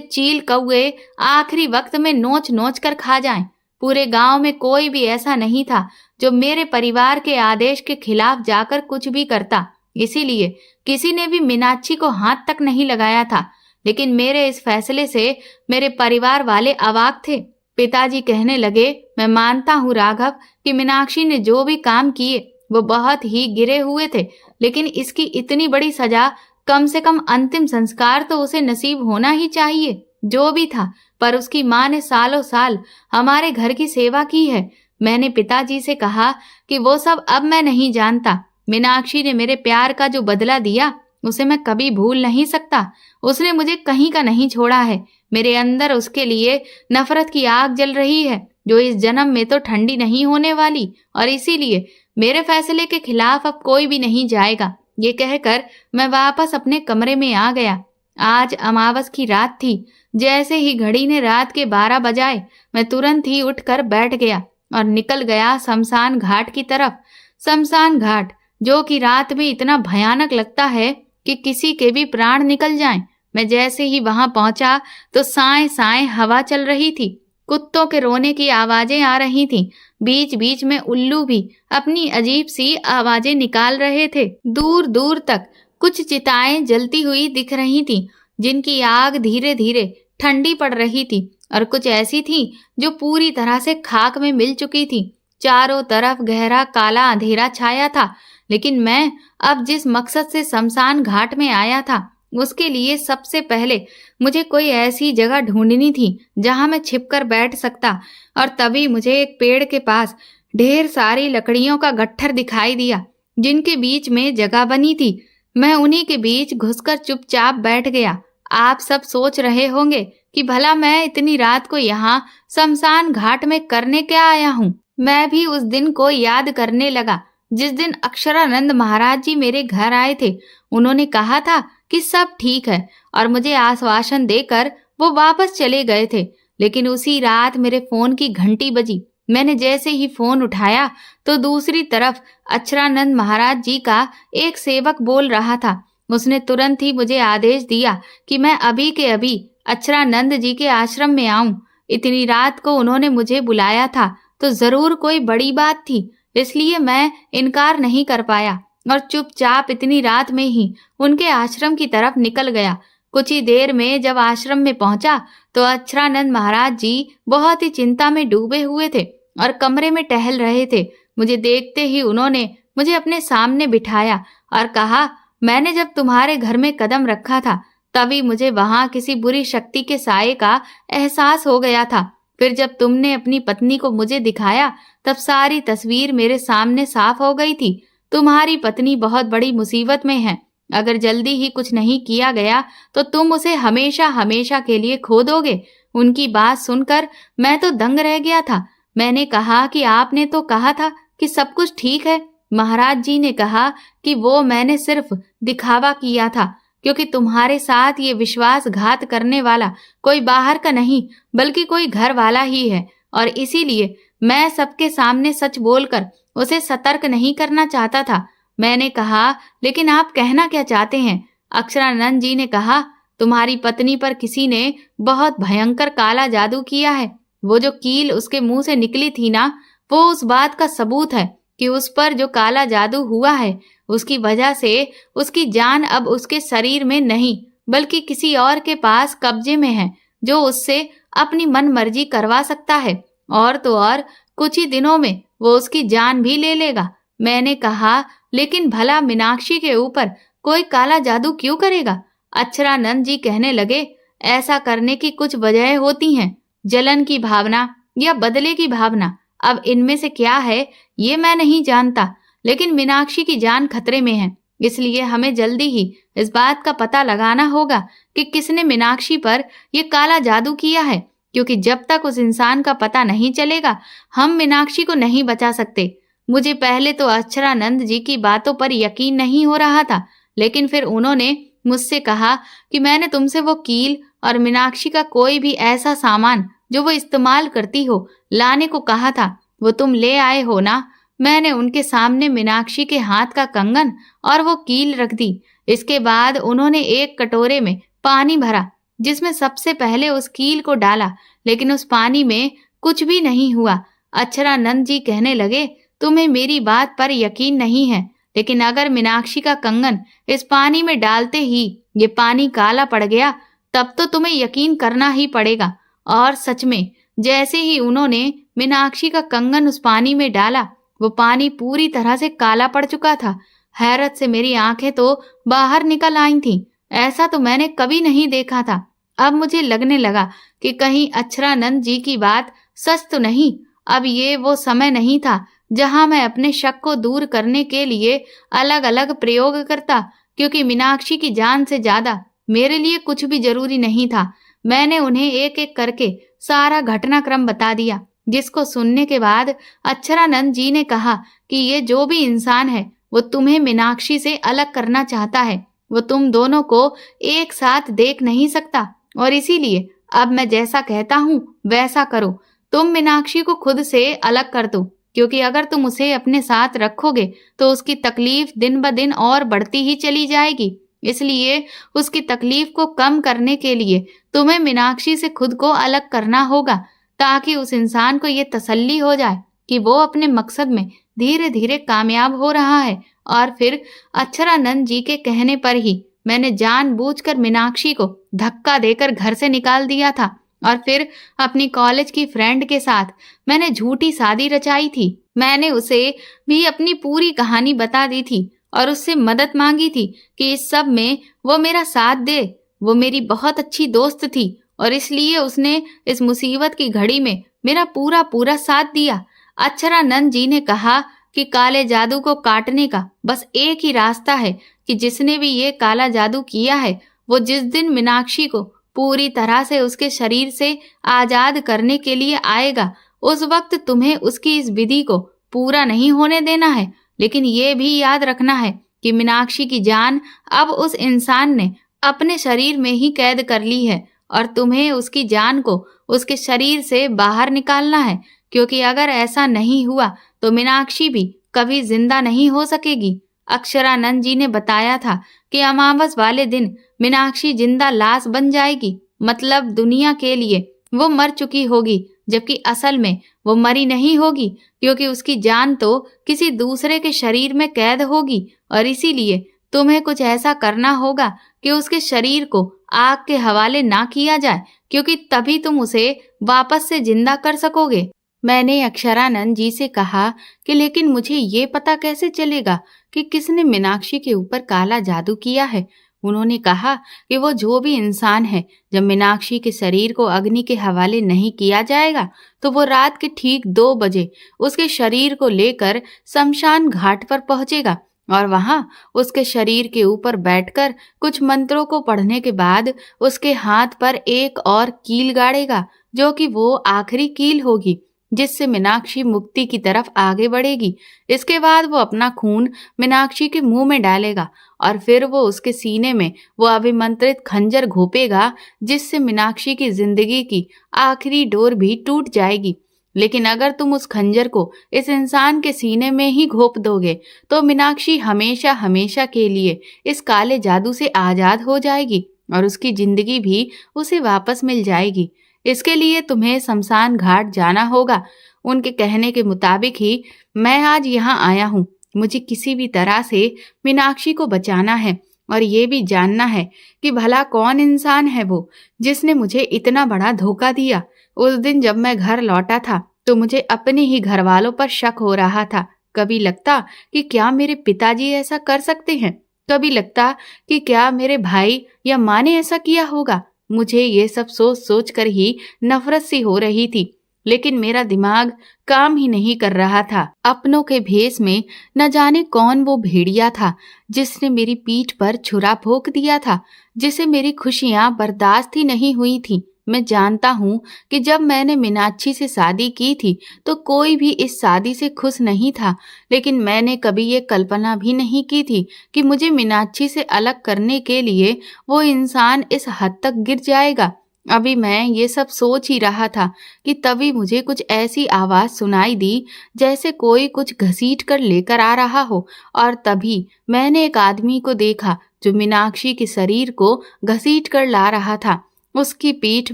चील कौए आखिरी वक्त में नोच नोच कर खा जाएं। पूरे गांव में कोई भी ऐसा नहीं था जो मेरे परिवार के आदेश के खिलाफ जाकर कुछ भी करता, इसीलिए किसी ने भी मीनाक्षी को हाथ तक नहीं लगाया था। लेकिन मेरे इस फैसले से मेरे परिवार वाले अवाक थे। पिताजी कहने लगे, मैं मानता हूँ राघव कि मीनाक्षी ने जो भी काम किए वो बहुत ही गिरे हुए थे, लेकिन इसकी इतनी बड़ी सजा, कम से कम अंतिम संस्कार तो उसे नसीब होना ही चाहिए। जो भी था, पर उसकी माँ ने सालों साल हमारे घर की सेवा की है। मैंने पिताजी से कहा कि वो सब अब मैं नहीं जानता। मीनाक्षी ने मेरे प्यार का जो बदला दिया उसे मैं कभी भूल नहीं सकता। उसने मुझे कहीं का नहीं छोड़ा है। मेरे अंदर उसके लिए नफरत की आग जल रही है जो इस जन्म में तो ठंडी नहीं होने वाली, और इसीलिए मेरे फैसले के खिलाफ अब कोई भी नहीं जाएगा। ये कहकर मैं वापस अपने कमरे में आ गया। आज अमावस की रात थी। जैसे ही घड़ी ने रात के 12 बजाए, मैं तुरंत ही उठकर बैठ गया और निकल गया शमशान घाट की तरफ। शमशान घाट जो कि रात में इतना भयानक लगता है कि किसी के भी प्राण निकल जाएं। मैं जैसे ही वहां पहुंचा तो साए साए हवा चल रही थी। कुत्तों के रोने की आवाजें आ रही थीं। बीच बीच में उल्लू भी अपनी अजीब सी आवाजें निकाल रहे थे। दूर दूर तक कुछ चिताएं जलती हुई दिख रही थीं, जिनकी आग धीरे धीरे ठंडी पड़ रही थी, और कुछ ऐसी थीं जो पूरी तरह से खाक में मिल चुकी थीं। चारों तरफ गहरा काला अंधेरा छाया था। लेकिन मैं अब जिस मकसद से शमशान घाट में आया था, उसके लिए सबसे पहले मुझे कोई ऐसी जगह ढूंढनी थी जहां मैं छिपकर बैठ सकता। और तभी मुझे एक पेड़ के पास ढेर सारी लकड़ियों का गट्ठर दिखाई दिया, जिनके बीच में जगह बनी थी। मैं उन्हीं के बीच घुसकर चुपचाप बैठ गया। आप सब सोच रहे होंगे कि भला मैं इतनी रात को यहाँ शमशान घाट में करने क्या आया हूँ। मैं भी उस दिन को याद करने लगा जिस दिन अक्षरानंद महाराज जी मेरे घर आए थे। उन्होंने कहा था कि सब ठीक है और मुझे आश्वासन देकर वो वापस चले गए थे। लेकिन उसी रात मेरे फोन की घंटी बजी। मैंने जैसे ही फोन उठाया तो दूसरी तरफ अक्षरानंद महाराज जी का एक सेवक बोल रहा था। उसने तुरंत ही मुझे आदेश दिया कि मैं अभी के अभी अक्षरानंद जी के आश्रम में आऊं। इतनी रात को उन्होंने मुझे बुलाया था तो जरूर कोई बड़ी बात थी, इसलिए मैं इनकार नहीं कर पाया और चुपचाप इतनी रात में ही उनके आश्रम की तरफ निकल गया। कुछ ही देर में जब आश्रम में पहुंचा तो अक्षरानंद महाराज जी बहुत ही चिंता में डूबे हुए थे और कमरे में टहल रहे थे। मुझे देखते ही उन्होंने मुझे अपने सामने बिठाया और कहा, मैंने जब तुम्हारे घर में कदम रखा था तभी मुझे वहां किसी बुरी शक्ति के साये का एहसास हो गया था। फिर जब तुमने अपनी पत्नी को मुझे दिखाया तब सारी तस्वीर मेरे सामने साफ हो गई थी। तुम्हारी पत्नी बहुत बड़ी मुसीबत में है। अगर जल्दी ही कुछ नहीं किया गया तो तुम उसे हमेशा हमेशा के लिए खो दोगे। उनकी बात सुनकर मैं तो दंग रह गया था। मैंने कहा कि आपने तो कहा था कि सब कुछ ठीक है। महाराज जी ने कहा कि वो मैंने सिर्फ दिखावा किया था, क्योंकि तुम्हारे साथ ये विश्वासघात करने वाला कोई बाहर का नहीं बल्कि कोई घर वाला ही है, और इसीलिए मैं सबके सामने सच बोलकर उसे सतर्क नहीं करना चाहता था। मैंने कहा, लेकिन आप कहना क्या चाहते हैं? अक्षरानंद जी ने कहा, तुम्हारी पत्नी पर किसी ने बहुत भयंकर काला जादू किया है। वो जो कील उसके मुंह से निकली थी ना, वो उस बात का सबूत है कि उस पर जो काला जादू हुआ है उसकी वजह से उसकी जान अब उसके शरीर में नहीं बल्कि किसी और के पास कब्जे में है, जो उससे अपनी मन मर्जी करवा सकता है, और तो और कुछ ही दिनों में वो उसकी जान भी ले लेगा। मैंने कहा, लेकिन भला मीनाक्षी के ऊपर कोई काला जादू क्यों करेगा? अक्षरानंद जी कहने लगे, ऐसा करने की कुछ वजह होती हैं, जलन की भावना या बदले की भावना। अब इनमें से क्या है ये मैं नहीं जानता, लेकिन मीनाक्षी की जान खतरे में है, इसलिए हमें जल्दी ही इस बात का पता लगाना होगा कि किसने मीनाक्षी पर ये काला जादू किया है, क्योंकि जब तक उस इंसान का पता नहीं चलेगा हम मीनाक्षी को नहीं बचा सकते। मुझे पहले तो अक्षरानंद जी की बातों पर यकीन नहीं हो रहा था, लेकिन फिर उन्होंने मुझसे कहा कि मैंने तुमसे वो कील और मीनाक्षी का कोई भी ऐसा सामान जो वो इस्तेमाल करती हो लाने को कहा था, वो तुम ले आए हो ना। मैंने उनके सामने मीनाक्षी के हाथ का कंगन और वो कील रख दी। इसके बाद उन्होंने एक कटोरे में पानी भरा, जिसमें सबसे पहले उस कील को डाला, लेकिन उस पानी में कुछ भी नहीं हुआ। अक्षरानंद जी कहने लगे, तुम्हें मेरी बात पर यकीन नहीं है, लेकिन अगर मीनाक्षी का कंगन इस पानी में डालते ही ये पानी काला पड़ गया, तब तो तुम्हें यकीन करना ही पड़ेगा। और सच में जैसे ही उन्होंने मीनाक्षी का कंगन उस पानी में डाला, वो पानी पूरी तरह से काला पड़ चुका था। हैरत से मेरी आंखें तो बाहर निकल आई थीं। ऐसा तो मैंने कभी नहीं देखा था। अब मुझे लगने लगा कि कहीं अक्षरानंद जी की बात सच तो नहीं। अब ये वो समय नहीं था जहां मैं अपने शक को दूर करने के लिए अलग अलग प्रयोग करता, क्योंकि मीनाक्षी की जान से ज्यादा मेरे लिए कुछ भी जरूरी नहीं था। मैंने उन्हें एक एक करके सारा घटनाक्रम बता दिया, जिसको सुनने के बाद अक्षरानंद जी ने कहा कि ये जो भी इंसान है वो तुम्हें मीनाक्षी से अलग करना चाहता है। वो तुम दोनों को एक साथ देख नहीं सकता, और इसीलिए अब मैं जैसा कहता हूँ वैसा करो। तुम मीनाक्षी को खुद से अलग कर दो, क्योंकि अगर तुम उसे अपने साथ रखोगे तो उसकी तकलीफ दिन ब दिन और बढ़ती ही चली जाएगी। इसलिए उसकी तकलीफ को कम करने के लिए तुम्हें मीनाक्षी से खुद को अलग करना होगा, ताकि उस इंसान को ये तसल्ली हो जाए कि वो अपने मकसद में धीरे धीरे कामयाब हो रहा है। और फिर अक्षरानंद जी के कहने पर ही मैंने जानबूझकर मीनाक्षी को धक्का देकर घर से निकाल दिया था, और फिर अपनी कॉलेज की फ्रेंड के साथ मैंने झूठी शादी रचाई थी। मैंने उसे भी अपनी पूरी कहानी बता दी थी और उससे मदद मांगी थी कि इस सब में वो मेरा साथ दे। वो मेरी बहुत अच्छी दोस्त थी और इसलिए उसने इस मुसीबत की घड़ी में मेरा पूरा पूरा साथ दिया। अक्षरानंद जी ने कहा कि काले जादू को काटने का बस एक ही रास्ता है, कि जिसने भी ये काला जादू किया है वो जिस दिन मीनाक्षी को पूरी तरह से उसके शरीर से आजाद करने के लिए आएगा, उस वक्त तुम्हें उसकी इस विधि को पूरा नहीं होने देना है। लेकिन ये भी याद रखना है कि मीनाक्षी की जान अब उस इंसान ने अपने शरीर में ही कैद कर ली है, और तुम्हें उसकी जान को उसके शरीर से बाहर निकालना है, क्योंकि अगर ऐसा नहीं हुआ तो मीनाक्षी भी कभी जिंदा नहीं हो सकेगी। अक्षरानंद जी ने बताया था कि अमावस वाले दिन मीनाक्षी जिंदा लाश बन जाएगी, मतलब दुनिया के लिए वो मर चुकी होगी, जबकि असल में वो मरी नहीं होगी, क्योंकि उसकी जान तो किसी दूसरे के शरीर में कैद होगी। और इसीलिए तुम्हें कुछ ऐसा करना होगा कि उसके शरीर को आग के हवाले ना किया जाए, क्योंकि तभी तुम उसे वापस से जिंदा कर सकोगे। मैंने अक्षरानंद जी से कहा कि लेकिन मुझे ये पता कैसे चलेगा कि किसने मीनाक्षी के ऊपर काला जादू किया है। उन्होंने कहा कि वो जो भी इंसान है, जब मीनाक्षी के शरीर को अग्नि के हवाले नहीं किया जाएगा तो वो रात के ठीक 2 बजे उसके शरीर को लेकर शमशान घाट पर पहुंचेगा, और वहां उसके शरीर के ऊपर बैठकर कुछ मंत्रों को पढ़ने के बाद उसके हाथ पर एक और कील गाड़ेगा, जो कि वो आखिरी कील होगी जिससे मीनाक्षी मुक्ति की तरफ आगे बढ़ेगी। इसके बाद वो अपना खून मीनाक्षी के मुंह में डालेगा, और फिर वो उसके सीने में वो अभिमंत्रित खंजर घोंपेगा, जिससे मीनाक्षी की जिंदगी की आखिरी डोर भी टूट जाएगी। लेकिन अगर तुम उस खंजर को इस इंसान के सीने में ही घोंप दोगे तो मीनाक्षी हमेशा हमेशा के लिए इस काले जादू से आजाद हो जाएगी, और उसकी जिंदगी भी उसे वापस मिल जाएगी। इसके लिए तुम्हें शमशान घाट जाना होगा। उनके कहने के मुताबिक ही मैं आज यहाँ आया हूँ। मुझे किसी भी तरह से मीनाक्षी को बचाना है, और ये भी जानना है कि भला कौन इंसान है वो जिसने मुझे इतना बड़ा धोखा दिया। उस दिन जब मैं घर लौटा था तो मुझे अपने ही घर वालों पर शक हो रहा था। कभी लगता कि क्या मेरे पिताजी ऐसा कर सकते हैं, कभी लगता कि क्या मेरे भाई या माँ ने ऐसा किया होगा। मुझे ये सब सोच सोच कर ही नफरत सी हो रही थी, लेकिन मेरा दिमाग काम ही नहीं कर रहा था। अपनों के भेष में न जाने कौन वो भेड़िया था जिसने मेरी पीठ पर छुरा भोंक दिया था, जिसे मेरी खुशियां बर्दाश्त ही नहीं हुई थी। मैं जानता हूँ कि जब मैंने मीनाक्षी से शादी की थी तो कोई भी इस शादी से खुश नहीं था, लेकिन मैंने कभी ये कल्पना भी नहीं की थी कि मुझे मीनाक्षी से अलग करने के लिए वो इंसान इस हद तक गिर जाएगा। अभी मैं ये सब सोच ही रहा था कि तभी मुझे कुछ ऐसी आवाज सुनाई दी जैसे कोई कुछ घसीट कर लेकर आ रहा हो, और तभी मैंने एक आदमी को देखा जो मीनाक्षी के शरीर को घसीट कर ला रहा था। उसकी पीठ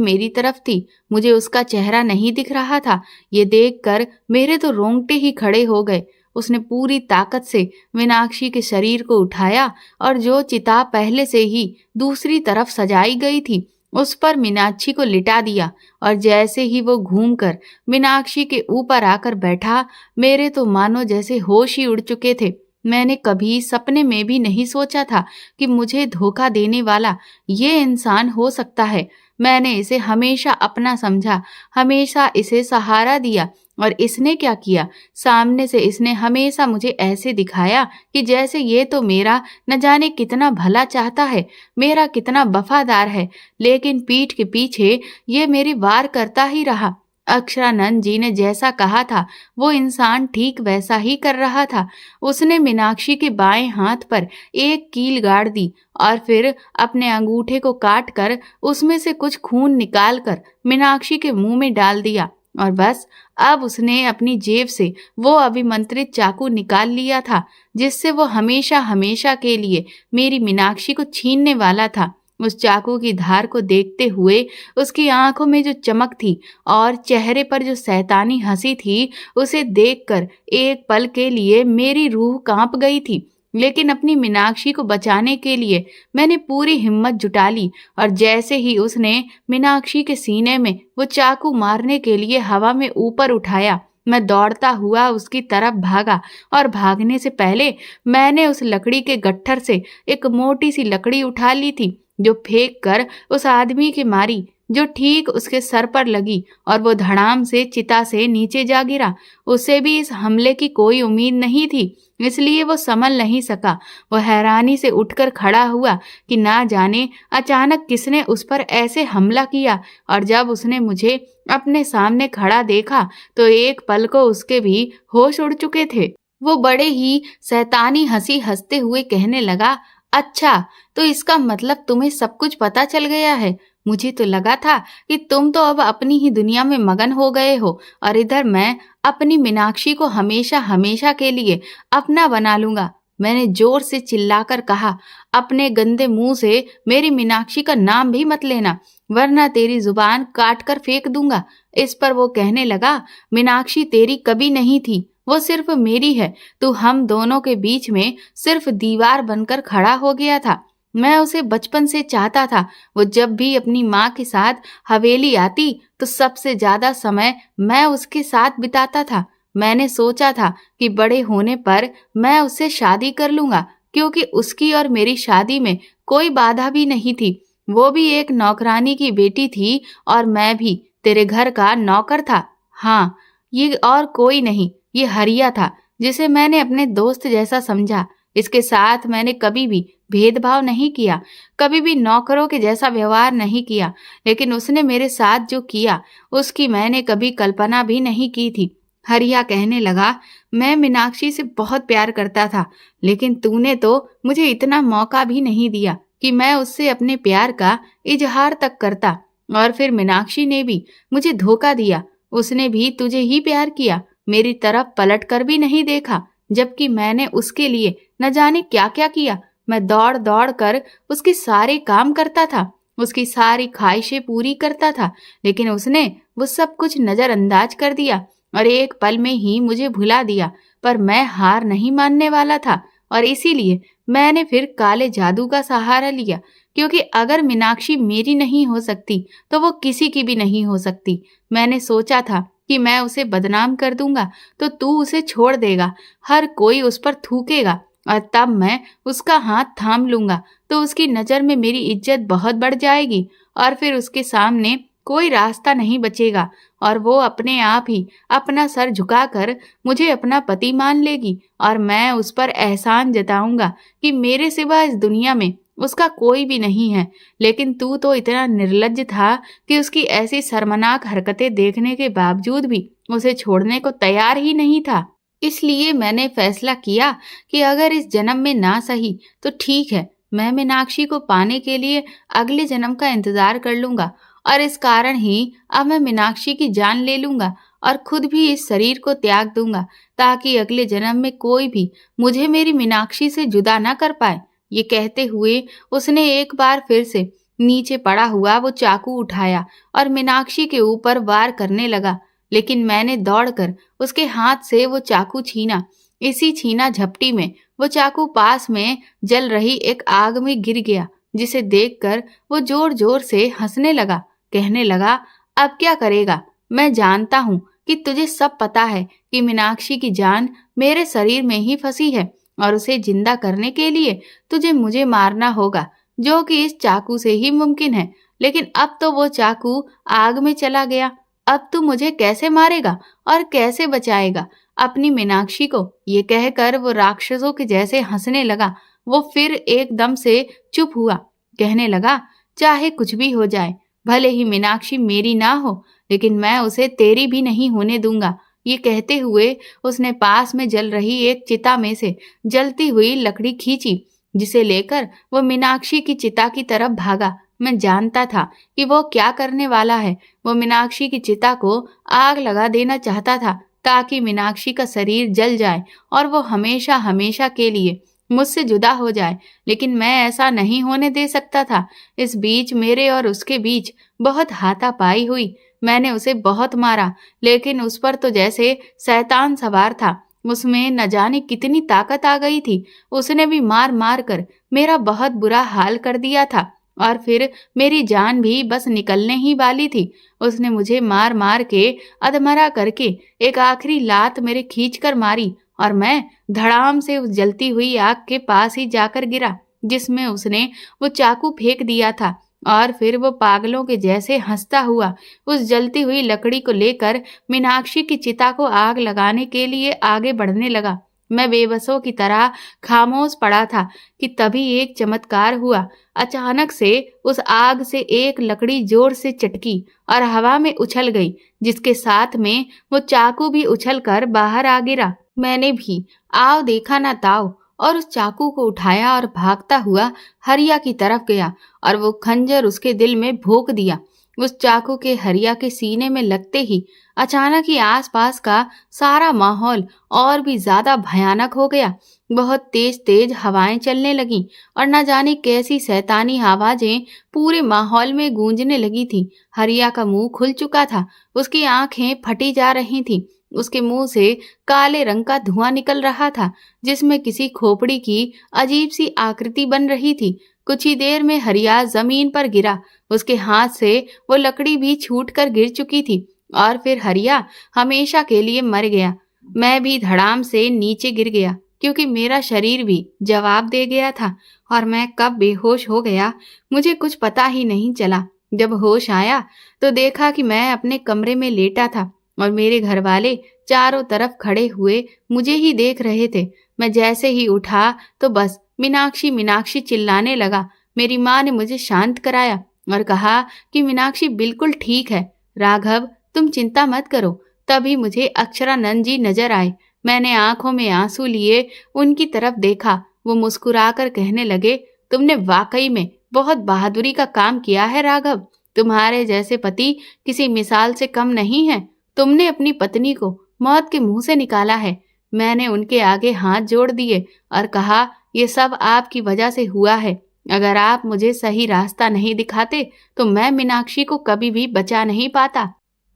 मेरी तरफ थी, मुझे उसका चेहरा नहीं दिख रहा था। ये देखकर मेरे तो रोंगटे ही खड़े हो गए। उसने पूरी ताकत से मीनाक्षी के शरीर को उठाया और जो चिता पहले से ही दूसरी तरफ सजाई गई थी उस पर मीनाक्षी को लिटा दिया, और जैसे ही वो घूमकर मीनाक्षी के ऊपर आकर बैठा, मेरे तो मानो जैसे होश ही उड़ चुके थे। मैंने कभी सपने में भी नहीं सोचा था कि मुझे धोखा देने वाला ये इंसान हो सकता है। मैंने इसे हमेशा अपना समझा, हमेशा इसे सहारा दिया, और इसने क्या किया, सामने से इसने हमेशा मुझे ऐसे दिखाया कि जैसे ये तो मेरा न जाने कितना भला चाहता है, मेरा कितना वफादार है, लेकिन पीठ के पीछे ये मेरी वार करता ही रहा। अक्षरानंद जी ने जैसा कहा था वो इंसान ठीक वैसा ही कर रहा था। उसने मीनाक्षी के बाएं हाथ पर एक कील गाड़ दी और फिर अपने अंगूठे को काट कर उसमें से कुछ खून निकाल कर मीनाक्षी के मुंह में डाल दिया, और बस अब उसने अपनी जेब से वो अभिमंत्रित चाकू निकाल लिया था जिससे वो हमेशा हमेशा के लिए मेरी मीनाक्षी को छीनने वाला था। उस चाकू की धार को देखते हुए उसकी आंखों में जो चमक थी और चेहरे पर जो शैतानी हंसी थी, उसे देखकर एक पल के लिए मेरी रूह कांप गई थी। लेकिन अपनी मीनाक्षी को बचाने के लिए मैंने पूरी हिम्मत जुटा ली, और जैसे ही उसने मीनाक्षी के सीने में वो चाकू मारने के लिए हवा में ऊपर उठाया, मैं दौड़ता हुआ उसकी तरफ भागा, और भागने से पहले मैंने उस लकड़ी के गट्ठर से एक मोटी सी लकड़ी उठा ली थी, जो फेंक कर उस आदमी के मारी, जो ठीक उसके सर पर लगी, और वो धड़ाम से चिता से नीचे जा गिरा। उसे भी इस हमले की कोई उम्मीद नहीं थी, इसलिए वो संभल नहीं सका। वो हैरानी से उठकर खड़ा हुआ कि ना जाने अचानक किसने उस पर ऐसे हमला किया, और जब उसने मुझे अपने सामने खड़ा देखा तो एक पल को उसके भी होश उड़ चुके थे। वो बड़े ही शैतानी हंसी हंसते हुए कहने लगा, अच्छा, तो इसका मतलब तुम्हें सब कुछ पता चल गया है। मुझे तो लगा था कि तुम तो अब अपनी ही दुनिया में मगन हो गए हो, और इधर मैं अपनी मीनाक्षी को हमेशा हमेशा के लिए अपना बना लूंगा। मैंने जोर से चिल्लाकर कहा, अपने गंदे मुंह से मेरी मीनाक्षी का नाम भी मत लेना, वरना तेरी जुबान काट कर फेंक दूंगा। इस पर वो कहने लगा, मीनाक्षी तेरी कभी नहीं थी, वो सिर्फ मेरी है। तू हम दोनों के बीच में सिर्फ दीवार बनकर खड़ा हो गया था। मैं उसे बचपन से चाहता था। वो जब भी अपनी माँ के साथ हवेली आती तो सबसे ज्यादा समय मैं उसके साथ बिताता था। मैंने सोचा था कि बड़े होने पर मैं उससे शादी कर लूंगा, क्योंकि उसकी और मेरी शादी में कोई बाधा भी नहीं थी। वो भी एक नौकरानी की बेटी थी और मैं भी तेरे घर का नौकर था। हाँ, ये और कोई नहीं, ये हरिया था, जिसे मैंने अपने दोस्त जैसा समझा। इसके साथ मैंने कभी भी भेदभाव नहीं किया, कभी भी नौकरों के जैसा व्यवहार नहीं किया, लेकिन उसने मेरे साथ जो किया उसकी मैंने कभी कल्पना भी नहीं की थी। हरिया कहने लगा, मैं मीनाक्षी से बहुत प्यार करता था, लेकिन तूने तो मुझे इतना मौका भी नहीं दिया कि मैं उससे अपने प्यार का इजहार तक करता। और फिर मीनाक्षी ने भी मुझे धोखा दिया, उसने भी तुझे ही प्यार किया, मेरी तरफ पलट कर भी नहीं देखा, जबकि मैंने उसके लिए न जाने क्या क्या किया। मैं दौड़ दौड़ कर उसके सारे काम करता था, उसकी सारी ख्वाहिशें पूरी करता था, लेकिन उसने वो सब कुछ नजरअंदाज कर दिया और एक पल में ही मुझे भुला दिया। पर मैं हार नहीं मानने वाला था, और इसीलिए मैंने फिर काले जादू का सहारा लिया, क्योंकि अगर मीनाक्षी मेरी नहीं हो सकती तो वो किसी की भी नहीं हो सकती। मैंने सोचा था कि मैं उसे बदनाम कर दूंगा तो तू उसे छोड़ देगा, हर कोई उस पर थूकेगा, और तब मैं उसका हाथ थाम लूंगा तो उसकी नजर में मेरी इज्जत बहुत बढ़ जाएगी, और फिर उसके सामने कोई रास्ता नहीं बचेगा, और वो अपने आप ही अपना सर झुकाकर मुझे अपना पति मान लेगी, और मैं उस पर एहसान जताऊंगा कि मेरे सिवा इस दुनिया में उसका कोई भी नहीं है, लेकिन तू तो इतना निर्लज्ज था कि उसकी ऐसी शर्मनाक हरकतें देखने के बावजूद भी उसे छोड़ने को तैयार ही नहीं था। इसलिए मैंने फैसला किया कि अगर इस जन्म में ना सही तो ठीक है, मैं मीनाक्षी को पाने के लिए अगले जन्म का इंतजार कर लूंगा, और इस कारण ही अब मैं मीनाक्षी की जान ले लूंगा और खुद भी इस शरीर को त्याग दूंगा, ताकि अगले जन्म में कोई भी मुझे मेरी मीनाक्षी से जुदा ना कर पाए। ये कहते हुए उसने एक बार फिर से नीचे पड़ा हुआ वो चाकू उठाया और मीनाक्षी के ऊपर वार करने लगा, लेकिन मैंने दौड़कर उसके हाथ से वो चाकू छीना। इसी छीना झपटी में वो चाकू पास में जल रही एक आग में गिर गया, जिसे देखकर वो जोर जोर से हंसने लगा। कहने लगा, अब क्या करेगा? मैं जानता हूँ कि तुझे सब पता है कि मीनाक्षी की जान मेरे शरीर में ही फंसी है, और उसे जिंदा करने के लिए तुझे मुझे मारना होगा, जो कि इस चाकू से ही मुमकिन है। लेकिन अब तो वो चाकू आग में चला गया। अब तू मुझे कैसे मारेगा और कैसे बचाएगा अपनी मीनाक्षी को? ये कहकर वो राक्षसों के जैसे हंसने लगा। वो फिर एकदम से चुप हुआ। कहने लगा, चाहे कुछ भी हो जाए, भले ही मीनाक्षी मेरी ना हो, लेकिन मैं उसे तेरी भी नहीं होने दूंगा। ये कहते हुए उसने पास में जल रही एक चिता में से जलती हुई लकड़ी खींची, जिसे लेकर वो मीनाक्षी की चिता की तरफ भागा। मैं जानता था कि वो क्या करने वाला है। वो मीनाक्षी की चिता को आग लगा देना चाहता था, ताकि मीनाक्षी का शरीर जल जाए और वो हमेशा हमेशा के लिए मुझसे जुदा हो जाए। लेकिन मैं ऐसा नहीं होने दे सकता था। इस बीच मेरे और उसके बीच बहुत हाथापाई हुई। मैंने उसे बहुत मारा, लेकिन उस पर तो जैसे शैतान सवार था। उसमें न जाने कितनी ताकत आ गई थी। उसने भी मार मार कर मेरा बहुत बुरा हाल कर दिया था, और फिर मेरी जान भी बस निकलने ही वाली थी। उसने मुझे मार मार के अधमरा करके एक आखिरी लात मेरे खींच कर मारी, और मैं धड़ाम से उस जलती हुई आग के पास ही जाकर गिरा, जिसमें उसने वो चाकू फेंक दिया था। और फिर वो पागलों के जैसे हंसता हुआ उस जलती हुई लकड़ी को लेकर मीनाक्षी की चिता को आग लगाने के लिए आगे बढ़ने लगा। मैं बेबसों की तरह खामोश पड़ा था कि तभी एक चमत्कार हुआ। अचानक से उस आग से एक लकड़ी जोर से चटकी और हवा में उछल गई, जिसके साथ में वो चाकू भी उछलकर बाहर आ गिरा। मैंने भी आव देखा ना ताव, और उस चाकू को उठाया और भागता हुआ हरिया की तरफ गया, और वो खंजर उसके दिल में भोंक दिया। उस चाकू के हरिया के सीने में लगते ही अचानक ही आसपास का सारा माहौल और भी ज्यादा भयानक हो गया। बहुत तेज तेज हवाएं चलने लगीं, और न जाने कैसी शैतानी आवाजें पूरे माहौल में गूंजने लगी थी। हरिया का मुंह खुल चुका था, उसकी आंखें फटी जा रही थीं। उसके मुंह से काले रंग का धुआं निकल रहा था, जिसमें किसी खोपड़ी की अजीब सी आकृति बन रही थी। कुछ ही देर में हरिया जमीन पर गिरा। उसके हाथ से वो लकड़ी भी छूट कर गिर चुकी थी, और फिर हरिया हमेशा के लिए मर गया। मैं भी धड़ाम से नीचे गिर गया, क्योंकि मेरा शरीर भी जवाब दे गया था, और मैं कब बेहोश हो गया मुझे कुछ पता ही नहीं चला। जब होश आया तो देखा कि मैं अपने कमरे में लेटा था, और मेरे घर वाले चारों तरफ खड़े हुए मुझे ही देख रहे थे। मैं जैसे ही उठा तो बस मीनाक्षी मीनाक्षी चिल्लाने लगा। मेरी माँ ने मुझे शांत कराया और कहा कि मीनाक्षी बिल्कुल ठीक है, राघव तुम चिंता मत करो। तभी मुझे अक्षरानंद जी नजर आए। मैंने आंखों में आंसू लिए उनकी तरफ देखा। वो मुस्कुराकर कहने लगे, तुमने वाकई में बहुत बहादुरी का काम किया है राघव। तुम्हारे जैसे पति किसी मिसाल से कम नहीं है। तुमने अपनी पत्नी को मौत के मुंह से निकाला है। मैंने उनके आगे हाथ जोड़ दिए और कहा, ये सब आपकी वजह से हुआ है। अगर आप मुझे सही रास्ता नहीं दिखाते तो मैं मीनाक्षी को कभी भी बचा नहीं पाता।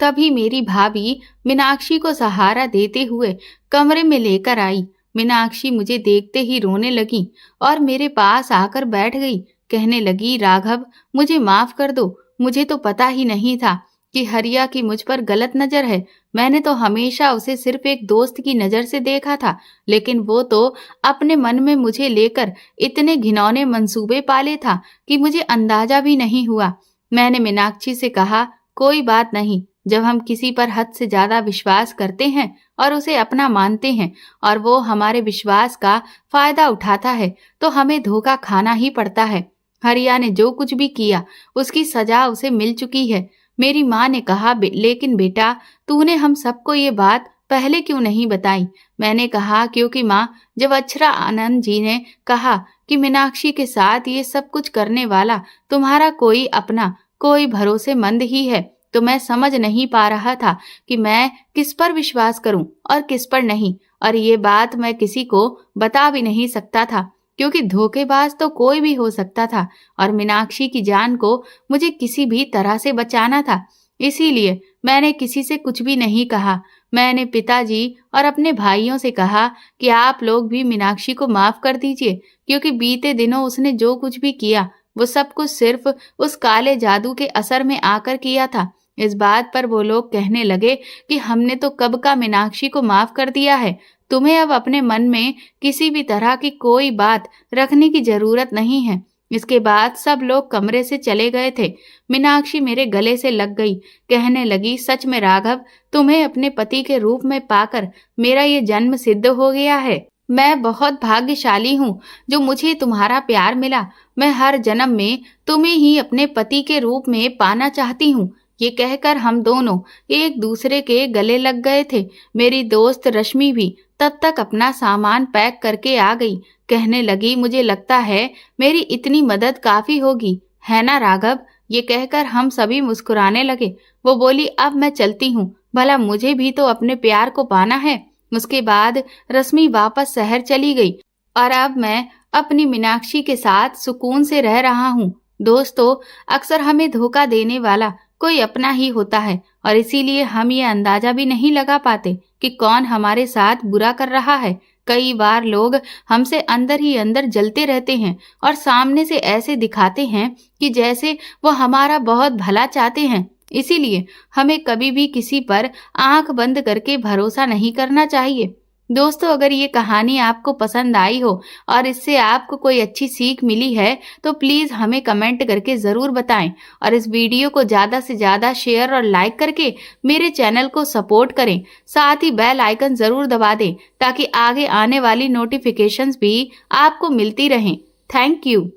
तभी मेरी भाभी मीनाक्षी को सहारा देते हुए कमरे में लेकर आई। मीनाक्षी मुझे देखते ही रोने लगी और मेरे पास आकर बैठ गई। कहने लगी, राघव मुझे माफ कर दो। मुझे तो पता ही नहीं था कि हरिया की मुझ पर गलत नजर है। मैंने तो हमेशा उसे सिर्फ एक दोस्त की नजर से देखा था, लेकिन वो तो अपने मन में मुझे लेकर इतने घिनौने मंसूबे पाले था कि मुझे अंदाजा भी नहीं हुआ। मैंने मीनाक्षी से कहा, कोई बात नहीं, जब हम किसी पर हद से ज्यादा विश्वास करते हैं और उसे अपना मानते हैं और वो हमारे विश्वास का फायदा उठाता है तो हमें धोखा खाना ही पड़ता है। हरिया ने जो कुछ भी किया उसकी सजा उसे मिल चुकी है। मेरी माँ ने कहा, लेकिन बेटा तूने हम सबको ये बात पहले क्यों नहीं बताई?" मैंने कहा, "क्योंकि माँ, जब अक्षरा आनंद जी ने कहा कि मीनाक्षी के साथ ये सब कुछ करने वाला तुम्हारा कोई अपना, कोई भरोसेमंद ही है, तो मैं समझ नहीं पा रहा था कि मैं किस पर विश्वास करूं और किस पर नहीं। और ये बात मैं किसी को बता भी नहीं सकता था, क्योंकि धोखेबाज तो कोई भी हो सकता था और मीनाक्षी की जान को मुझे किसी भी तरह से बचाना था। इसीलिए मैंने किसी से कुछ भी नहीं कहा। मैंने पिताजी और अपने भाइयों से कहा कि आप लोग भी मीनाक्षी को माफ कर दीजिए, क्योंकि बीते दिनों उसने जो कुछ भी किया वो सब कुछ सिर्फ उस काले जादू के असर में आकर किया था। इस बात पर वो लोग कहने लगे कि हमने तो कब का मीनाक्षी को माफ कर दिया है, तुम्हें अब अपने मन में किसी भी तरह की कोई बात रखने की जरूरत नहीं है। इसके बाद सब लोग कमरे से चले गए थे। मीनाक्षी मेरे गले से लग गई, कहने लगी, "सच में राघव, तुम्हें अपने पति के रूप में पाकर मेरा ये जन्म सिद्ध हो गया है। मैं बहुत भाग्यशाली हूँ जो मुझे तुम्हारा प्यार मिला। मैं हर जन्म में तुम्हें ही अपने पति के रूप में पाना चाहती हूँ।" ये कहकर हम दोनों एक दूसरे के गले लग गए थे। मेरी दोस्त रश्मि भी तब तक अपना सामान पैक करके आ गई। कहने लगी, "मुझे लगता है मेरी इतनी मदद काफी होगी, है ना राघव?" ये कहकर हम सभी मुस्कुराने लगे। वो बोली, "अब मैं चलती हूँ, भला मुझे भी तो अपने प्यार को पाना है।" उसके बाद रश्मि वापस शहर चली गई और अब मैं अपनी मीनाक्षी के साथ सुकून से रह रहा हूँ। दोस्तों, अक्सर हमें धोखा देने वाला कोई अपना ही होता है और इसीलिए हम ये अंदाजा भी नहीं लगा पाते कि कौन हमारे साथ बुरा कर रहा है। कई बार लोग हमसे अंदर ही अंदर जलते रहते हैं और सामने से ऐसे दिखाते हैं कि जैसे वो हमारा बहुत भला चाहते हैं। इसीलिए हमें कभी भी किसी पर आंख बंद करके भरोसा नहीं करना चाहिए। दोस्तों, अगर ये कहानी आपको पसंद आई हो और इससे आपको कोई अच्छी सीख मिली है तो प्लीज हमें कमेंट करके जरूर बताएं और इस वीडियो को ज्यादा से ज्यादा शेयर और लाइक करके मेरे चैनल को सपोर्ट करें। साथ ही बेल आइकन जरूर दबा दें ताकि आगे आने वाली नोटिफिकेशंस भी आपको मिलती रहें। Thank you.